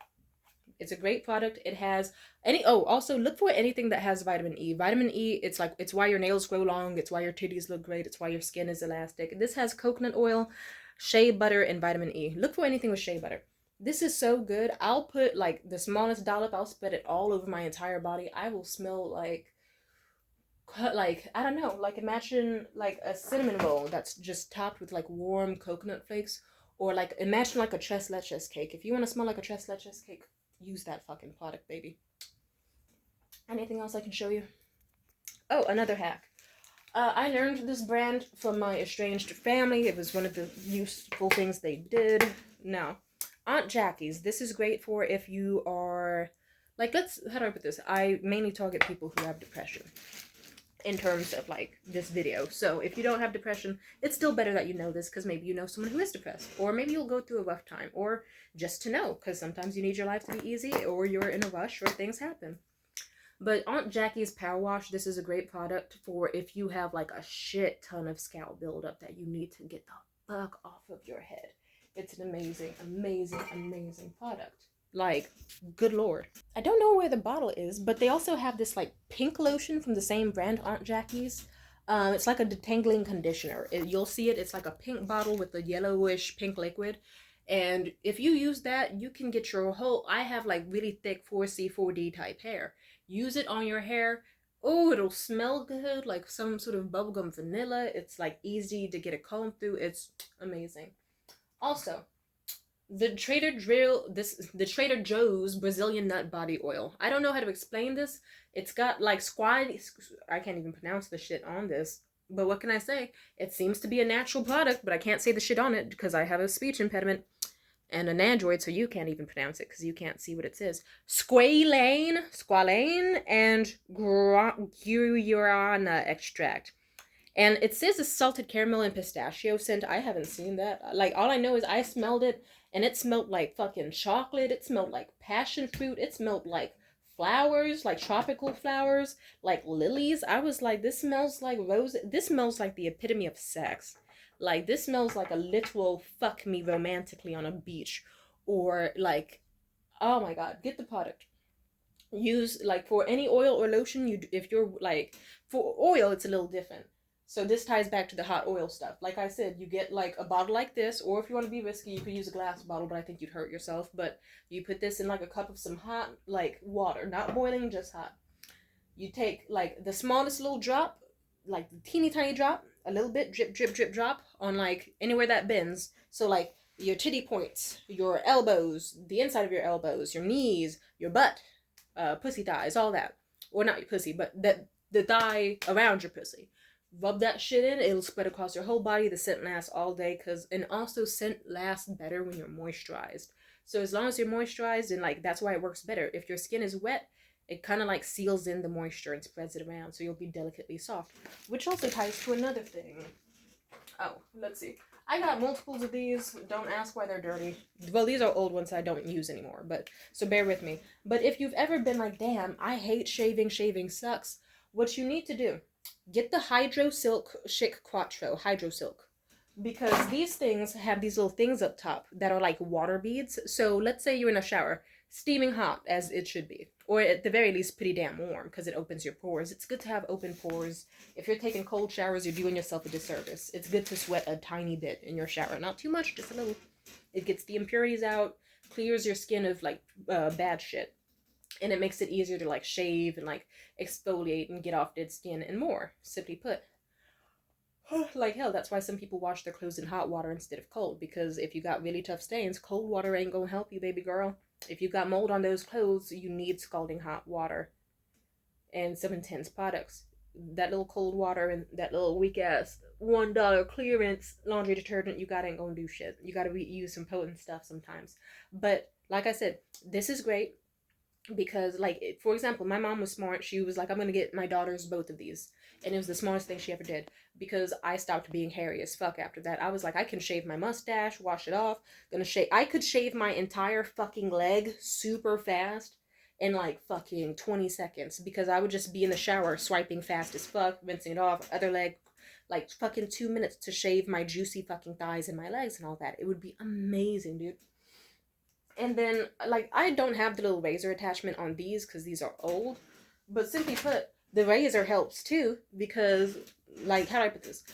It's a great product. It has also look for anything that has vitamin E. Vitamin E, it's why your nails grow long, it's why your titties look great, it's why your skin is elastic. This has coconut oil, shea butter, and vitamin E. Look for anything with shea butter. This is so good. I'll put like the smallest dollop, I'll spread it all over my entire body. I will smell like like, I don't know, like imagine like a cinnamon roll that's just topped with like warm coconut flakes, or like imagine like a tres leches cake. If you want to smell like a tres leches cake, use that fucking product, baby. Anything else I can show you? Oh, another hack. I learned this brand from my estranged family. It was one of the useful things they did. Now, Aunt Jackie's. This is great for if you are, like, how do I put this? I mainly target people who have depression in terms of, like, this video. So, if you don't have depression, it's still better that you know this, because maybe you know someone who is depressed. Or maybe you'll go through a rough time. Or just to know, because sometimes you need your life to be easy, or you're in a rush, or things happen. But Aunt Jackie's Power Wash, this is a great product for if you have like a shit ton of scalp buildup that you need to get the fuck off of your head. It's an amazing, amazing, amazing product. Like, good lord. I don't know where the bottle is, but they also have this like pink lotion from the same brand, Aunt Jackie's. It's like a detangling conditioner. You'll see it. It's like a pink bottle with a yellowish pink liquid. And if you use that, you can get your whole, I have like really thick 4C, 4D type hair. Use it on your hair. Oh, it'll smell good, like some sort of bubblegum vanilla. It's like easy to get a comb through. It's amazing. Also, the Trader Joe's Brazilian nut body oil. I don't know how to explain this. It's got like I can't even pronounce the shit on this. But what can I say? It seems to be a natural product, but I can't say the shit on it because I have a speech impediment and an Android, so you can't even pronounce it because you can't see what it says. Squalane, and guarana extract. And it says a salted caramel and pistachio scent. I haven't seen that. Like, all I know is I smelled it, and it smelled like fucking chocolate. It smelled like passion fruit. It smelled like flowers, like tropical flowers, like lilies. I was like, this smells like rose. This smells like the epitome of sex. Like, this smells like a literal fuck me romantically on a beach. Or like, oh my god, get the product. Use, like, for any oil or lotion, if you're like, for oil, it's a little different. So this ties back to the hot oil stuff. Like I said, you get like a bottle like this, or if you want to be risky, you could use a glass bottle, but I think you'd hurt yourself. But you put this in like a cup of some hot, like, water, not boiling, just hot. You take like the smallest little drop, like the teeny tiny drop, a little bit, drip, drip, drip, drop on like anywhere that bends. So like your titty points, your elbows, the inside of your elbows, your knees, your butt, pussy thighs, all that. Or not your pussy, but the thigh around your pussy. Rub that shit in, it'll spread across your whole body. The scent lasts all day, and also scent lasts better when you're moisturized. So as long as you're moisturized, and like, that's why it works better. If your skin is wet, it kind of like seals in the moisture and spreads it around, so you'll be delicately soft. Which also ties to another thing. Oh, let's see. I got multiples of these. Don't ask why they're dirty. Well, these are old ones I don't use anymore, but so bear with me. But if you've ever been like, damn, I hate shaving sucks, what you need to do, get the Hydro Silk Chic Quattro, Hydro Silk. Because these things have these little things up top that are like water beads. So let's say you're in a shower, steaming hot as it should be. Or at the very least, pretty damn warm because it opens your pores. It's good to have open pores. If you're taking cold showers, you're doing yourself a disservice. It's good to sweat a tiny bit in your shower. Not too much, just a little. It gets the impurities out, clears your skin of like bad shit. And it makes it easier to like shave and like exfoliate and get off dead skin and more. Simply put. Like hell, that's why some people wash their clothes in hot water instead of cold. Because if you got really tough stains, cold water ain't gonna help you, baby girl. If you got mold on those clothes, you need scalding hot water and some intense products. That little cold water and that little weak ass $1 clearance laundry detergent you got ain't gonna do shit. You gotta use some potent stuff sometimes. But like I said, this is great because, like, for example, my mom was smart. She was like, I'm gonna get my daughters both of these, and it was the smartest thing she ever did because I stopped being hairy as fuck after that. I was like, I can shave my mustache, wash it off, I could shave my entire fucking leg super fast in like fucking 20 seconds because I would just be in the shower swiping fast as fuck, rinsing it off, other leg, like fucking 2 minutes to shave my juicy fucking thighs and my legs and all that. It would be amazing, dude. And then, like, I don't have the little razor attachment on these because these are old. But simply put, the razor helps too because, like, how do I put this?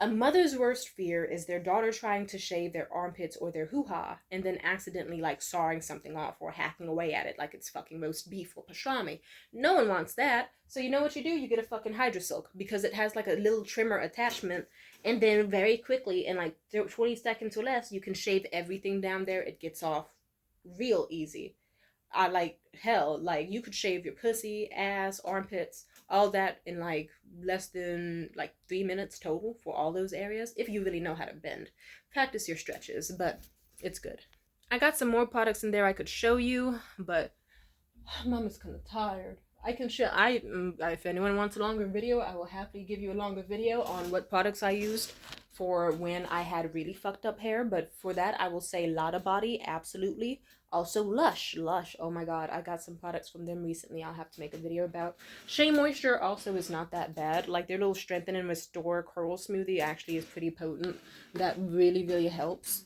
A mother's worst fear is their daughter trying to shave their armpits or their hoo-ha and then accidentally like sawing something off or hacking away at it like it's fucking roast beef or pastrami. No one wants that. So you know what you do? You get a fucking Hydra Silk because it has like a little trimmer attachment, and then very quickly in like 20 seconds or less you can shave everything down there. It gets off real easy. I like hell, like you could shave your pussy, ass, armpits, all that in like less than like 3 minutes total for all those areas if you really know how to bend. Practice your stretches, but it's good. I got some more products in there I could show you, but Mama's kind of tired. I can show. If anyone wants a longer video, I will happily give you a longer video on what products I used for when I had really fucked up hair. But for that, I will say Lotta Body, absolutely. Also Lush. Oh my god, I got some products from them recently I'll have to make a video about. Shea Moisture also is not that bad. Like their little Strengthen and Restore Curl Smoothie actually is pretty potent. That really helps.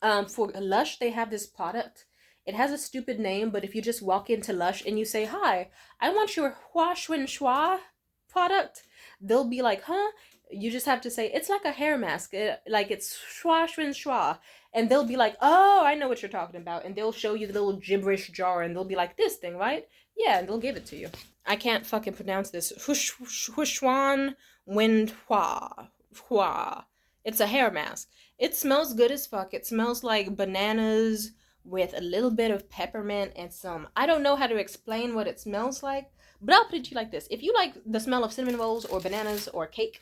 For Lush, they have this product. It has a stupid name, but if you just walk into Lush and you say, "Hi, I want your Hua Shun Shua product," they'll be like, "Huh?" You just have to say, "It's like a hair mask. Like it's Shua Shun Shua." And they'll be like, "Oh, I know what you're talking about." And they'll show you the little gibberish jar and they'll be like, "This thing, right?" Yeah, and they'll give it to you. I can't fucking pronounce this. Hushwan Wind Hua. Hua. It's a hair mask. It smells good as fuck. It smells like bananas with a little bit of peppermint and some, I don't know how to explain what it smells like, but I'll put it to you like this. If you like the smell of cinnamon rolls or bananas or cake,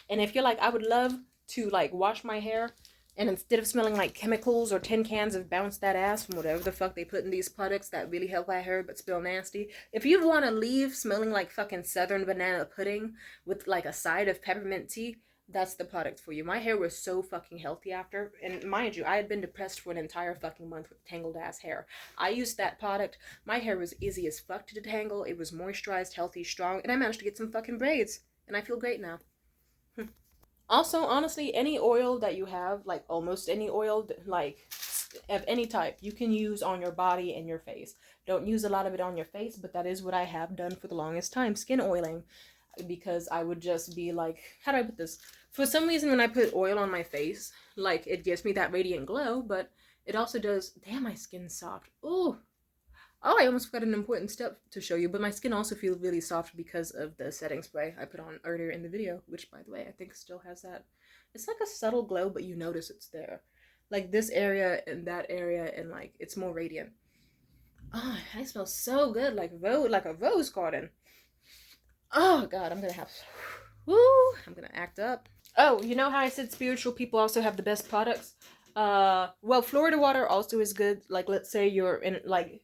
and if you're like, I would love to like wash my hair, and instead of smelling like chemicals or tin cans of Bounce That Ass from whatever the fuck they put in these products that really help my hair but still nasty, if you want to leave smelling like fucking southern banana pudding with like a side of peppermint tea, that's the product for you. My hair was so fucking healthy after, and mind you, I had been depressed for an entire fucking month with tangled ass hair. I used that product. My hair was easy as fuck to detangle. It was moisturized, healthy, strong, and I managed to get some fucking braids, and I feel great now. Also, honestly, any oil that you have, like almost any oil, like of any type, you can use on your body and your face. Don't use a lot of it on your face, but that is what I have done for the longest time, skin oiling. Because I would just be like, how do I put this? For some reason, when I put oil on my face, like, it gives me that radiant glow, but it also does, damn, my skin's soft. Ooh. Oh, I almost forgot an important step to show you, but my skin also feels really soft because of the setting spray I put on earlier in the video, which, by the way, I think still has that. It's like a subtle glow, but you notice it's there. Like, this area and that area, and, like, it's more radiant. Oh, I smell so good, like a rose garden. Oh, God, I'm gonna have... Woo! I'm gonna act up. Oh, you know how I said spiritual people also have the best products? Well, Florida water also is good. Like, let's say you're in, like...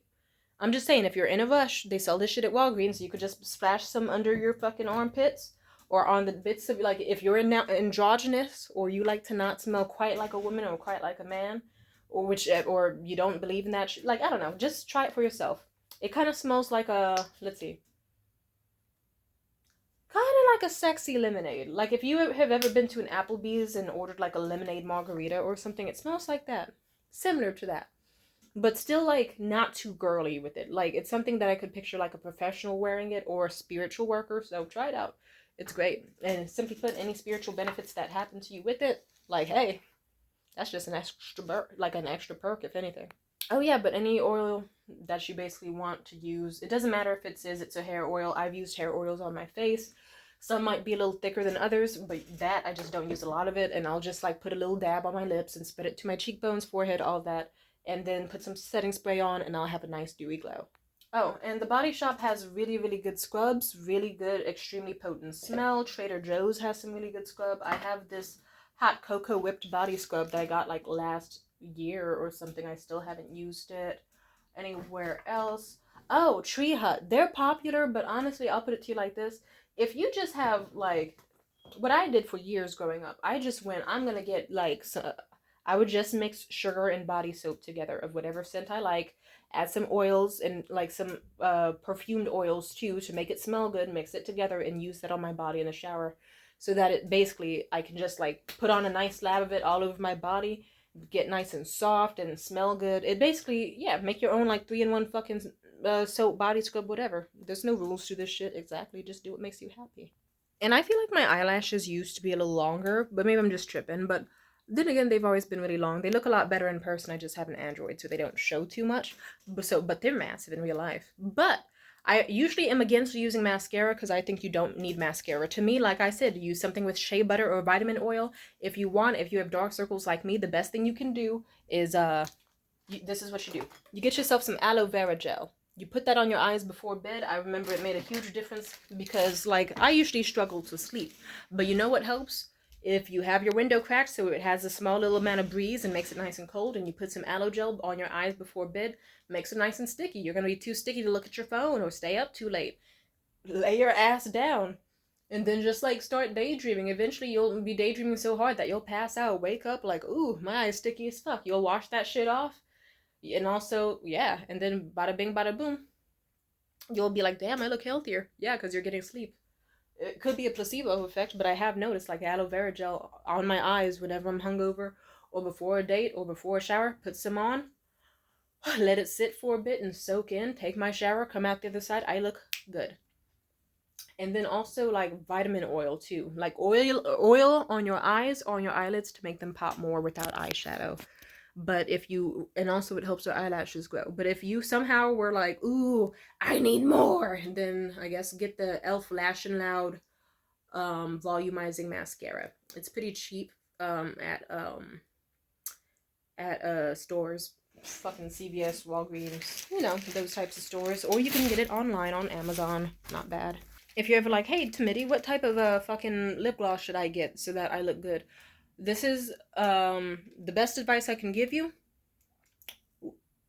I'm just saying, if you're in a rush, they sell this shit at Walgreens, so you could just splash some under your fucking armpits, or on the bits of, like, if you're androgynous, or you like to not smell quite like a woman or quite like a man, or or you don't believe in that shit, like, I don't know, just try it for yourself. It kind of smells like a, let's see, kind of like a sexy lemonade. Like, if you have ever been to an Applebee's and ordered, like, a lemonade margarita or something, it smells like that. Similar to that. But still, like, not too girly with it. Like, it's something that I could picture, like, a professional wearing it or a spiritual worker, so try it out. It's great. And simply put, any spiritual benefits that happen to you with it, like, hey, that's just an extra perk, if anything. Oh, yeah, but any oil that you basically want to use, it doesn't matter if it's a hair oil. I've used hair oils on my face. Some might be a little thicker than others, but that, I just don't use a lot of it, and I'll just, like, put a little dab on my lips and spread it to my cheekbones, forehead, all that. And then put some setting spray on, and I'll have a nice dewy glow. Oh, and the Body Shop has really good scrubs, really good, extremely potent smell. Trader Joe's has some really good scrub. I have this hot cocoa whipped body scrub that I got like last year or something. I still haven't used it anywhere else. Oh, Tree Hut. They're popular, but honestly, I'll put it to you like this. If you just have, like, what I did for years growing up, I just went, I'm going to get, like, I would just mix sugar and body soap together of whatever scent I like, add some oils and like some perfumed oils too to make it smell good, mix it together and use that on my body in the shower so that it basically, I can just like put on a nice slab of it all over my body, get nice and soft and smell good. It basically, yeah, make your own like 3-in-1 fucking soap, body scrub, whatever. There's no rules to this shit, exactly. Just do what makes you happy. And I feel like my eyelashes used to be a little longer, but maybe I'm just tripping. But then again, they've always been really long. They look a lot better in person. I just have an Android, so they don't show too much. But they're massive in real life. But I usually am against using mascara because I think you don't need mascara. To me, like I said, use something with shea butter or vitamin oil. If you want, if you have dark circles like me, the best thing you can do is this is what you do. You get yourself some aloe vera gel. You put that on your eyes before bed. I remember it made a huge difference because, like, I usually struggle to sleep. But you know what helps? If you have your window cracked so it has a small little amount of breeze and makes it nice and cold, and you put some aloe gel on your eyes before bed, makes it nice and sticky. You're going to be too sticky to look at your phone or stay up too late. Lay your ass down and then just like start daydreaming. Eventually you'll be daydreaming so hard that you'll pass out, wake up like, ooh, my eye's sticky as fuck. You'll wash that shit off. And also, yeah, and then bada bing, bada boom, you'll be like, damn, I look healthier. Yeah, because you're getting sleep. It could be a placebo effect, but I have noticed like aloe vera gel on my eyes whenever I'm hungover or before a date or before a shower. Put some on, let it sit for a bit and soak in, take my shower, come out the other side. I look good. And then also like vitamin oil too, like oil on your eyes, on your eyelids to make them pop more without eyeshadow. But if you, and also it helps your eyelashes grow. But if you somehow were like, ooh, I need more, then I guess get the Elf Lash and Loud volumizing mascara. It's pretty cheap at stores, fucking CVS, Walgreens, you know, those types of stores. Or you can get it online on Amazon. Not bad. If you're ever like, hey, Timothy, what type of fucking lip gloss should I get so that I look good? This is the best advice I can give you.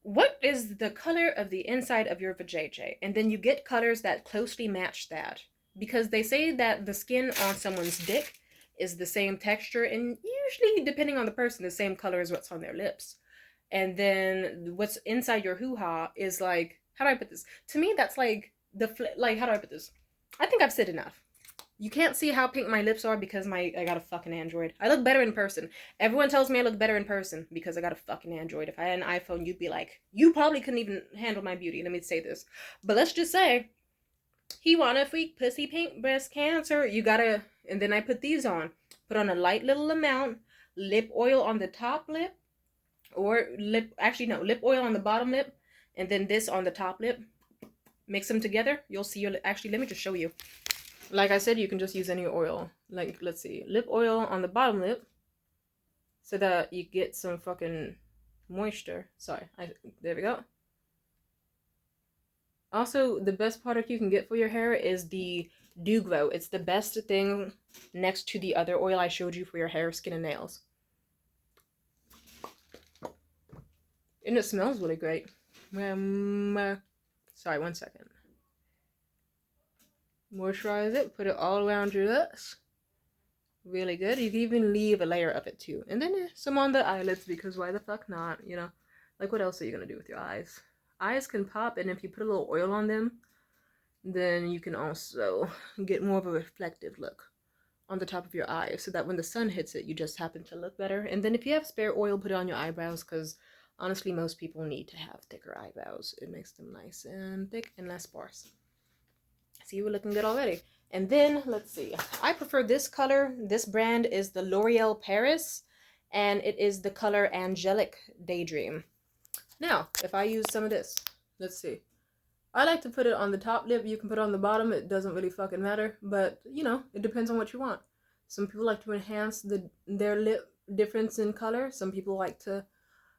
What is the color of the inside of your vajayjay? And then you get colors that closely match that. Because they say that the skin on someone's dick is the same texture and usually, depending on the person, the same color as what's on their lips. And then what's inside your hoo-ha is like, how do I put this? To me, that's like like, how do I put this? I think I've said enough. You can't see how pink my lips are because I got a fucking Android. I look better in person. Everyone tells me I look better in person because I got a fucking Android. If I had an iPhone, you'd be like, you probably couldn't even handle my beauty. Let me say this. But let's just say, he want a freak pussy pink breast cancer. You gotta, and then I put these on. Put on a light little amount. Lip oil on the top lip. Or lip oil on the bottom lip. And then this on the top lip. Mix them together. You'll see your, actually, let me just show you. Like I said, you can just use any oil. Like, let's see. Lip oil on the bottom lip. So that you get some fucking moisture. Sorry. There we go. Also, the best product you can get for your hair is the Dew Glow. It's the best thing next to the other oil I showed you for your hair, skin, and nails. And it smells really great. Sorry, 1 second. Moisturize it, put it all around your lips. Really good. You can even leave a layer of it too. And then some on the eyelids because why the fuck not, you know? Like, what else are you gonna do with your eyes? Eyes can pop, and if you put a little oil on them, then you can also get more of a reflective look on the top of your eye so that when the sun hits it, you just happen to look better. And then if you have spare oil, put it on your eyebrows because honestly, most people need to have thicker eyebrows. It makes them nice and thick and less sparse. See, we're looking good already. And then, let's see. I prefer this color. This brand is the L'Oreal Paris, and it is the color Angelic Daydream. Now, if I use some of this, let's see. I like to put it on the top lip. You can put it on the bottom. It doesn't really fucking matter. But, you know, it depends on what you want. Some people like to enhance their lip difference in color. Some people like to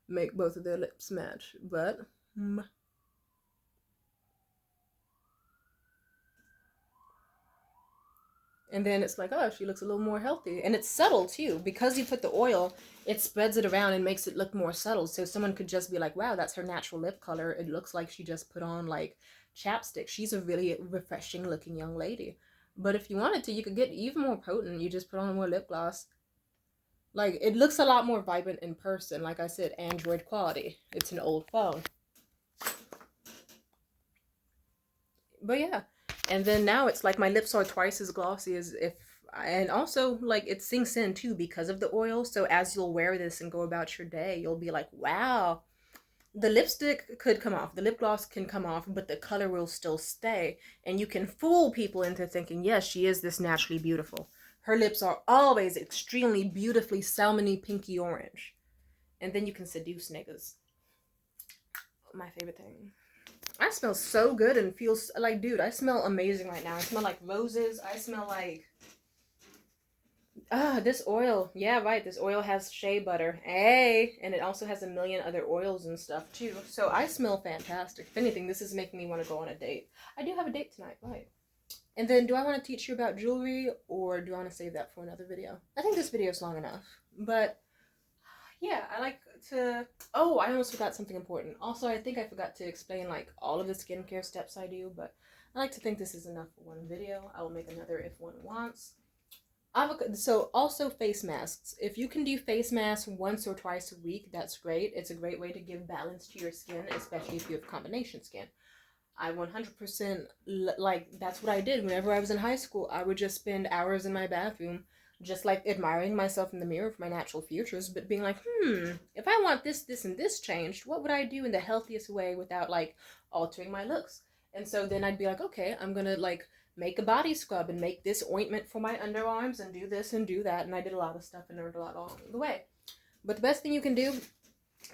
make both of their lips match. But... And then it's like, oh, she looks a little more healthy. And it's subtle, too. Because you put the oil, it spreads it around and makes it look more subtle. So someone could just be like, wow, that's her natural lip color. It looks like she just put on, like, chapstick. She's a really refreshing-looking young lady. But if you wanted to, you could get even more potent. You just put on more lip gloss. Like, it looks a lot more vibrant in person. Like I said, Android quality. It's an old phone. But yeah. And then now it's like my lips are twice as glossy as if, and also like it sinks in too because of the oil. So as you'll wear this and go about your day, you'll be like, wow, The lipstick could come off, the lip gloss can come off, but the color will still stay. And you can fool people into thinking, yes, she is this naturally beautiful. Her lips are always extremely beautifully salmony pinky orange. And then you can seduce niggas. My favorite thing. I smell so good and feels like, dude, I smell amazing right now. I smell like roses. I smell like, this oil. Yeah, right. This oil has shea butter. Hey, and it also has a million other oils and stuff too. So I smell fantastic. If anything, this is making me want to go on a date. I do have a date tonight, right? And then do I want to teach you about jewelry or do I want to save that for another video? I think this video is long enough. But yeah, I like to... Oh, I almost forgot something important. Also, I think I forgot to explain like all of the skincare steps I do, but I like to think this is enough for one video. I will make another if one wants. So also face masks. If you can do face masks once or twice a week, that's great. It's a great way to give balance to your skin, especially if you have combination skin. I 100% like, that's what I did whenever I was in high school. I would just spend hours in my bathroom just like admiring myself in the mirror for my natural features, but being like, if I want this, this, and this changed, what would I do in the healthiest way without like altering my looks? And so then I'd be like, okay, I'm gonna like make a body scrub and make this ointment for my underarms and do this and do that. And I did a lot of stuff and learned a lot along the way. But the best thing you can do,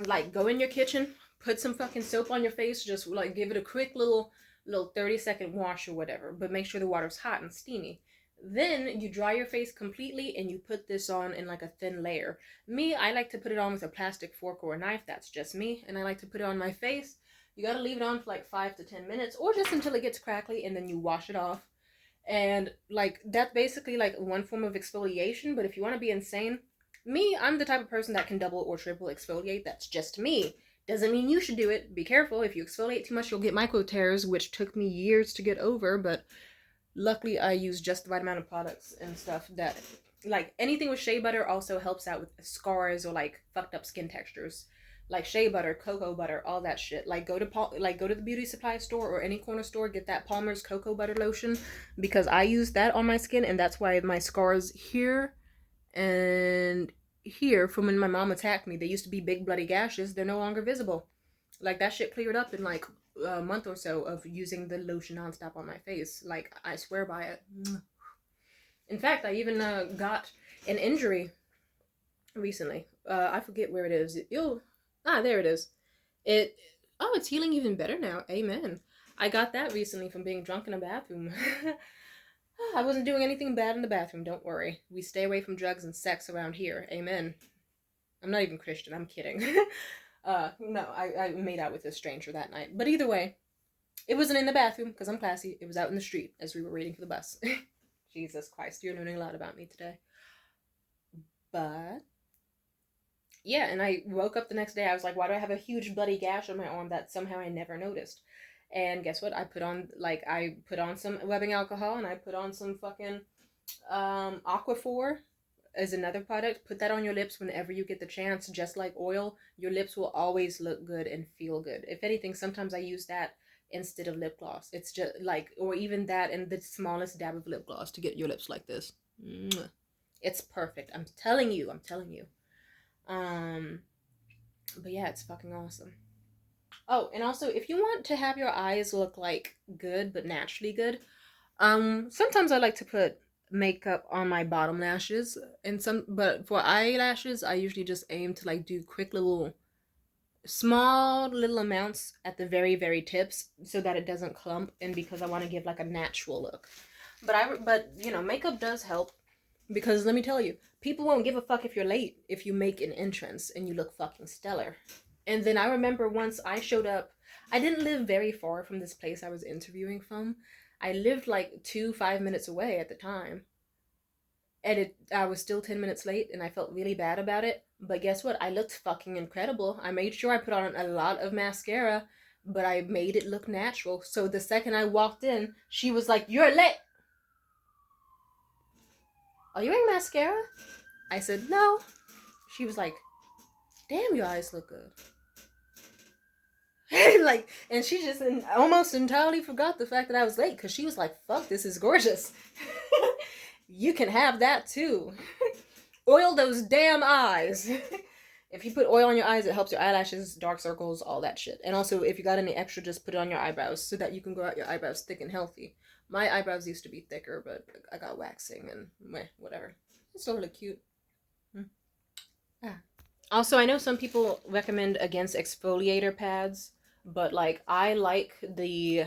like, go in your kitchen, put some fucking soap on your face, just like give it a quick little 30-second wash or whatever, but make sure the water's hot and steamy. Then you dry your face completely and you put this on in like a thin layer. Me, I like to put it on with a plastic fork or a knife. That's just me. And I like to put it on my face. You gotta leave it on for like 5 to 10 minutes or just until it gets crackly, and then you wash it off. And like, that's basically like one form of exfoliation. But if you want to be insane, me, I'm the type of person that can double or triple exfoliate. That's just me. Doesn't mean you should do it. Be careful. If you exfoliate too much, you'll get micro tears, which took me years to get over. But luckily, I use just the right amount of products and stuff that, like, anything with shea butter also helps out with scars or like fucked up skin textures. Like shea butter, cocoa butter, all that shit. Like go to the beauty supply store or any corner store, get that Palmer's cocoa butter lotion, because I use that on my skin, and that's why my scars here and here from when my mom attacked me, they used to be big bloody gashes. They're no longer visible. Like, that shit cleared up in like a month or so of using the lotion nonstop on my face. Like, I swear by it. In fact, I even got an injury recently. I forget where it is. There it is. It's healing even better now. Amen. I got that recently from being drunk in a bathroom. I wasn't doing anything bad in the bathroom, don't worry. We stay away from drugs and sex around here. Amen. I'm not even Christian, I'm kidding. No, I made out with a stranger that night. But either way, it wasn't in the bathroom, because I'm classy. It was out in the street as we were waiting for the bus. Jesus Christ, you're learning a lot about me today. But yeah, and I woke up the next day, I was like, why do I have a huge bloody gash on my arm that somehow I never noticed? And guess what? I put on some rubbing alcohol, and I put on some fucking Aquaphor is another product. Put that on your lips whenever you get the chance. Just like oil, your lips will always look good and feel good. If anything, sometimes I use that instead of lip gloss. It's just like, or even that and the smallest dab of lip gloss to get your lips like this. It's perfect. I'm telling you. But yeah, it's fucking awesome. Oh, and also, if you want to have your eyes look like good but naturally good, sometimes I like to put makeup on my bottom lashes, but for eyelashes I usually just aim to like do quick small little amounts at the very, very tips so that it doesn't clump, and because I want to give like a natural look. But you know, makeup does help, because let me tell you, people won't give a fuck if you're late if you make an entrance and you look fucking stellar. And then I remember once I showed up, I didn't live very far from this place I was interviewing from. I lived like 5 minutes away at the time. And I was still 10 minutes late, and I felt really bad about it. But guess what? I looked fucking incredible. I made sure I put on a lot of mascara, but I made it look natural. So the second I walked in, she was like, "You're late. Are you wearing mascara?" I said, "No." She was like, "Damn, your eyes look good." Like, and she just almost entirely forgot the fact that I was late, because she was like, "Fuck, this is gorgeous." You can have that too. Oil those damn eyes. If you put oil on your eyes, it helps your eyelashes, dark circles, all that shit. And also, if you got any extra, just put it on your eyebrows so that you can grow out your eyebrows thick and healthy. My eyebrows used to be thicker, but I got waxing and meh, whatever. It's still really cute. Ah. Also, I know some people recommend against exfoliator pads, but like I like the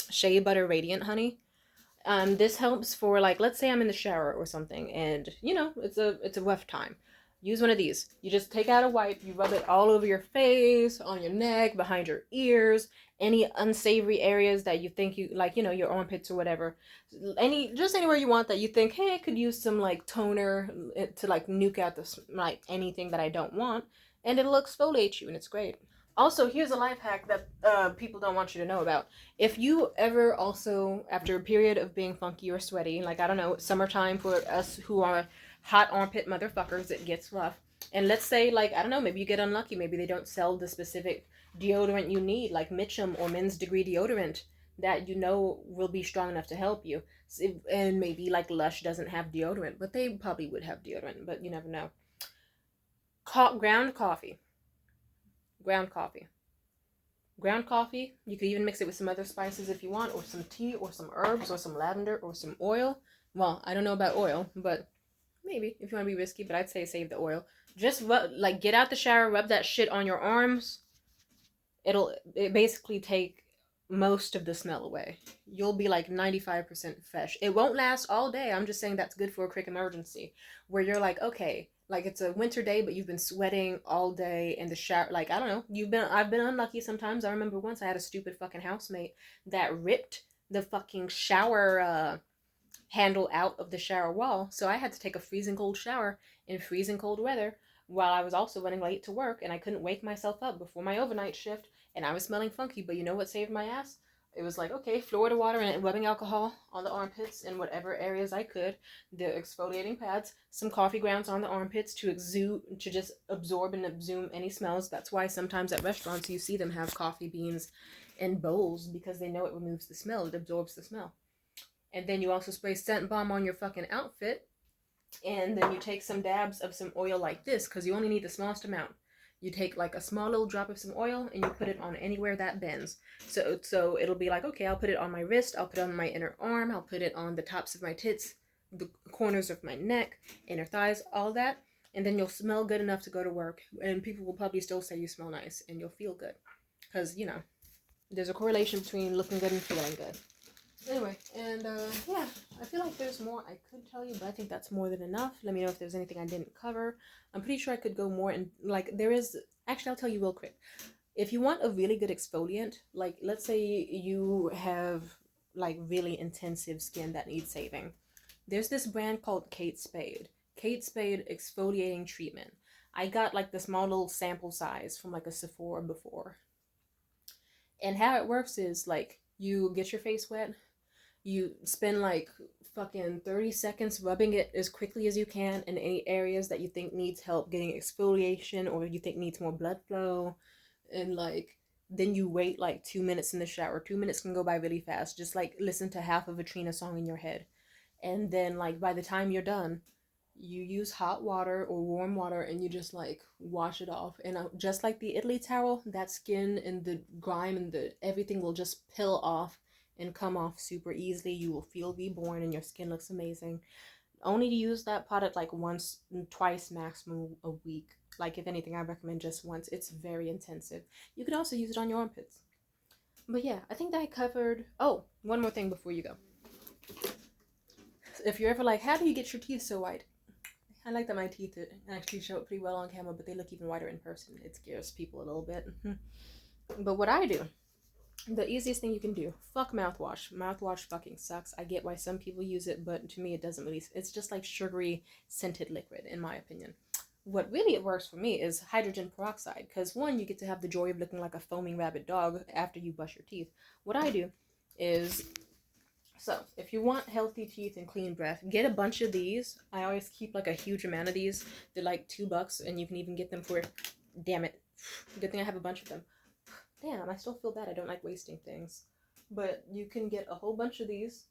Shea Butter Radiant Honey. This helps for like, let's say I'm in the shower or something, and you know it's a rough time. Use one of these. You just take out a wipe, you rub it all over your face, on your neck, behind your ears, any unsavory areas that you think you like, you know, your armpits or whatever. Just anywhere you want that you think, hey, I could use some like toner to like nuke out this like anything that I don't want, and it'll exfoliate you, and it's great. Also, here's a life hack that people don't want you to know about. If you ever also, after a period of being funky or sweaty, like I don't know, summertime for us who are hot armpit motherfuckers, it gets rough. And let's say, like, I don't know, maybe you get unlucky. Maybe they don't sell the specific deodorant you need, like Mitchum or Men's Degree deodorant that you know will be strong enough to help you. And maybe like Lush doesn't have deodorant, but they probably would have deodorant, but you never know. Ground coffee. Ground coffee. Ground coffee, you could even mix it with some other spices if you want, or some tea, or some herbs, or some lavender, or some oil. Well, I don't know about oil, but maybe if you want to be risky, but I'd say save the oil. Just like get out the shower, rub that shit on your arms. It basically take most of the smell away. You'll be like 95% fresh. It won't last all day. I'm just saying that's good for a quick emergency where you're like, okay, like it's a winter day, but you've been sweating all day in the shower. Like, I don't know. I've been unlucky sometimes. I remember once I had a stupid fucking housemate that ripped the fucking shower handle out of the shower wall. So I had to take a freezing cold shower in freezing cold weather while I was also running late to work, and I couldn't wake myself up before my overnight shift, and I was smelling funky. But you know what saved my ass? It was like, okay, Florida water and rubbing alcohol on the armpits in whatever areas I could, the exfoliating pads, some coffee grounds on the armpits to just absorb and exhume any smells. That's why sometimes at restaurants you see them have coffee beans in bowls, because they know it removes the smell, it absorbs the smell. And then you also spray scent bomb on your fucking outfit. And then you take some dabs of some oil like this, because you only need the smallest amount. You take like a small little drop of some oil and you put it on anywhere that bends. So it'll be like, okay, I'll put it on my wrist, I'll put it on my inner arm, I'll put it on the tops of my tits, the corners of my neck, inner thighs, all that. And then you'll smell good enough to go to work. And people will probably still say you smell nice and you'll feel good. Because, you know, there's a correlation between looking good and feeling good. Anyway, and yeah, I feel like there's more I could tell you, but I think that's more than enough. Let me know if there's anything I didn't cover. I'm pretty sure I could go more, and like there is, actually I'll tell you real quick. If you want a really good exfoliant, like let's say you have like really intensive skin that needs saving, there's this brand called Kate Spade. Kate Spade exfoliating treatment. I got like the small little sample size from like a Sephora before. And how it works is like you get your face wet, you spend like fucking 30 seconds rubbing it as quickly as you can in any areas that you think needs help getting exfoliation or you think needs more blood flow. And like, then you wait like 2 minutes in the shower. 2 minutes can go by really fast. Just like listen to half of a Trina song in your head. And then like by the time you're done, you use hot water or warm water and you just like wash it off. And just like the Italy towel, that skin and the grime and the everything will just peel off and come off super easily. You will feel reborn and your skin looks amazing. Only to use that product like once, twice maximum a week. Like if anything, I recommend just once. It's very intensive. You could also use it on your armpits. But yeah, I think that I covered. Oh, one more thing before you go. If you're ever like, how do you get your teeth so white? I like that my teeth actually show it pretty well on camera, but they look even whiter in person. It scares people a little bit. But what I do, the easiest thing you can do, fuck mouthwash. Mouthwash fucking sucks. I get why some people use it, but to me it doesn't really. It's just like sugary scented liquid, in my opinion. What really it works for me is hydrogen peroxide, because one, you get to have the joy of looking like a foaming rabid dog after you brush your teeth. What I do is, so if you want healthy teeth and clean breath, get a bunch of these. I always keep like a huge amount of these. They're like $2, and you can even get them for, damn it, good thing I have a bunch of them. Damn, I still feel bad. I don't like wasting things. But you can get a whole bunch of these.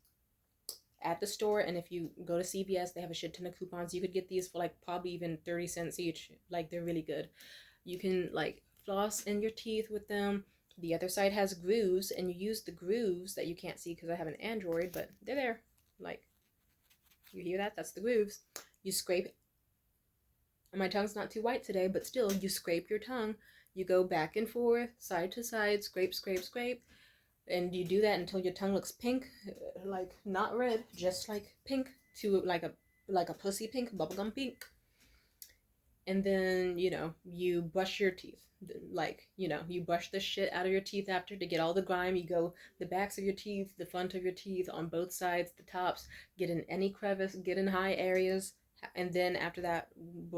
at the store, and if you go to CVS, they have a shit ton of coupons. You could get these for like probably even 30 cents each. Like, they're really good. You can like floss in your teeth with them. The other side has grooves, and you use the grooves that you can't see because I have an Android, but they're there. Like, you hear that? That's the grooves. You scrape. And my tongue's not too white today, but still, you scrape your tongue. You go back and forth, side to side, scrape, scrape, scrape. And you do that until your tongue looks pink, like not red, just like pink, to like a pussy pink, bubblegum pink. And then, you brush your teeth. Like, you brush the shit out of your teeth after to get all the grime. You go the backs of your teeth, the front of your teeth, on both sides, the tops, get in any crevice, get in high areas. And then after that,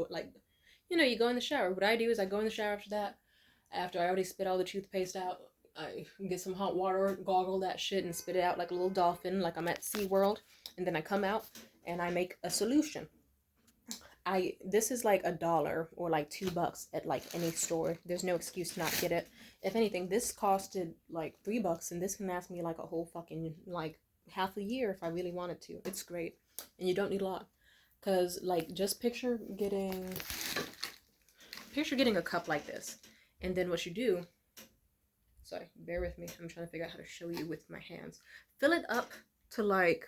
like, you go in the shower. What I do is I go in the shower after that, after I already spit all the toothpaste out. I get some hot water, gargle that shit, and spit it out like a little dolphin, like I'm at SeaWorld. And then I come out and I make a solution. This is like $1 or like $2 at like any store. There's no excuse to not get it. If anything, this costed like $3, and this can last me like a whole fucking like half a year if I really wanted to. It's great, and you don't need a lot. Cause like, just picture getting a cup like this, and then what you do. Sorry, bear with me. I'm trying to figure out how to show you with my hands. Fill it up to like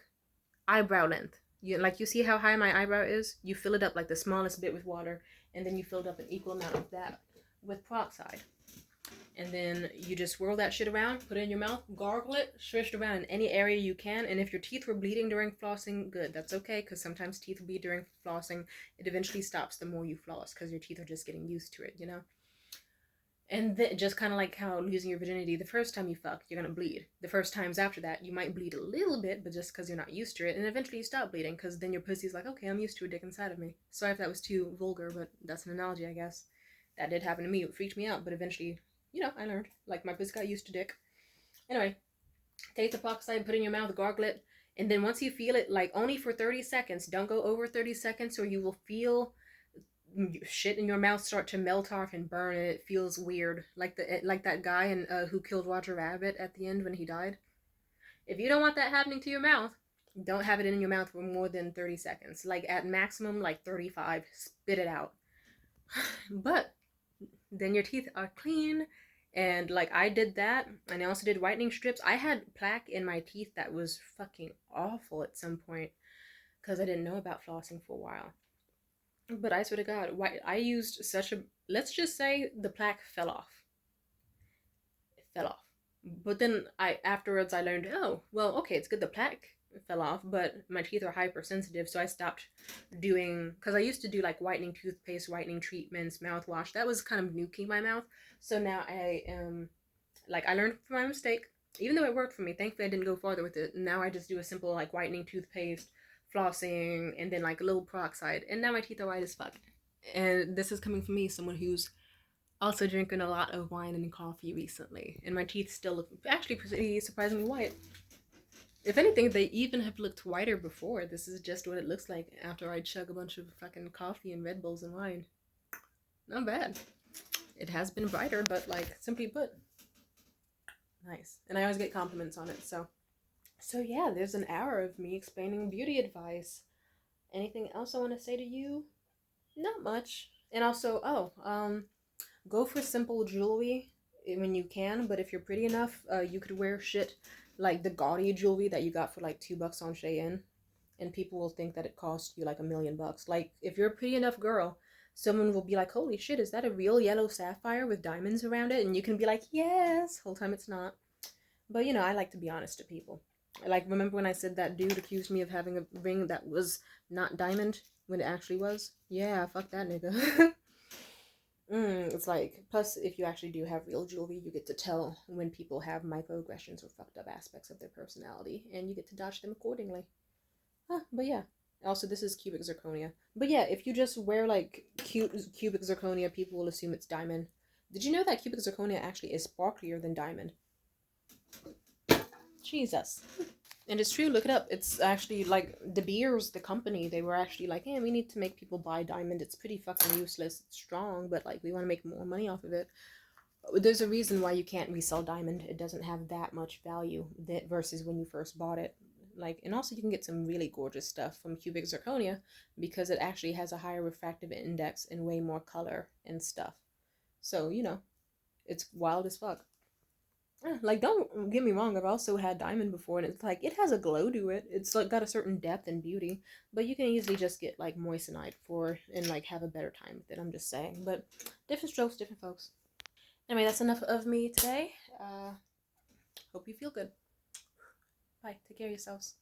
eyebrow length. You see how high my eyebrow is? You fill it up like the smallest bit with water, and then you fill it up an equal amount of that with peroxide. And then you just swirl that shit around, put it in your mouth, gargle it, swish it around in any area you can. And if your teeth were bleeding during flossing, good. That's okay, because sometimes teeth bleed during flossing. It eventually stops the more you floss, because your teeth are just getting used to it, And then, just kind of like how losing your virginity, the first time you fuck, you're going to bleed. The first times after that, you might bleed a little bit, but just because you're not used to it. And eventually you stop bleeding, because then your pussy's like, okay, I'm used to a dick inside of me. Sorry if that was too vulgar, but that's an analogy, I guess. That did happen to me. It freaked me out, but eventually, I learned. Like, my pussy got used to dick. Anyway, take the peroxide, put it in your mouth, gargle it. And then once you feel it, like, only for 30 seconds. Don't go over 30 seconds, or you will feel shit in your mouth start to melt off and burn, and it feels weird, like that guy in Who Killed Roger Rabbit at the end when he died. If you don't want that happening to your mouth, don't have it in your mouth for more than 30 seconds. Like, at maximum, like 35. Spit it out. But then your teeth are clean, and like, I did that, and I also did whitening strips. I had plaque in my teeth that was fucking awful at some point, because I didn't know about flossing for a while. But I swear to God, I used let's just say the plaque fell off. It fell off. But then afterwards I learned, oh, well, okay, it's good the plaque fell off, but my teeth are hypersensitive, so I stopped doing, because I used to do like whitening toothpaste, whitening treatments, mouthwash. That was kind of nuking my mouth. So now I learned from my mistake. Even though it worked for me, thankfully I didn't go farther with it. Now I just do a simple like whitening toothpaste, flossing, and then like a little peroxide, and now my teeth are white as fuck. And this is coming from me, someone who's also drinking a lot of wine and coffee recently, and my teeth still look actually pretty surprisingly white. If anything, they even have looked whiter before. This is just what it looks like after I chug a bunch of fucking coffee and Red Bulls and wine. Not bad. It has been brighter, but like, simply put, nice. And I always get compliments on it, so yeah, there's an hour of me explaining beauty advice. Anything else I want to say to you? Not much. And also, go for simple jewelry when you can, but if you're pretty enough, you could wear shit like the gaudy jewelry that you got for like $2 on Shein, and people will think that it cost you like $1 million. Like, if you're a pretty enough girl, someone will be like, holy shit, is that a real yellow sapphire with diamonds around it? And you can be like, yes, whole time it's not. But I like to be honest to people. Like, remember when I said that dude accused me of having a ring that was not diamond when it actually was? Yeah, fuck that nigga. It's like, plus, if you actually do have real jewelry, you get to tell when people have microaggressions or fucked up aspects of their personality, and you get to dodge them accordingly. But yeah. Also, this is cubic zirconia. But yeah, if you just wear like cubic zirconia, people will assume it's diamond. Did you know that cubic zirconia actually is sparklier than diamond? Jesus. And it's true, look it up. It's actually like De Beers, the company, they were actually like, hey, we need to make people buy diamond. It's pretty fucking useless. It's strong, but like, we want to make more money off of it. There's a reason why you can't resell diamond. It doesn't have that much value versus when you first bought it. Like, and also you can get some really gorgeous stuff from cubic zirconia because it actually has a higher refractive index and way more color and stuff. So, you know, it's wild as fuck. Like, don't get me wrong, I've also had diamond before, and it's like it has a glow to it. It's like got a certain depth and beauty, but you can easily just get like moissanite for and like have a better time with it. I'm just saying, but different strokes, different folks. Anyway, that's enough of me today. Hope you feel good. Bye. Take care of yourselves.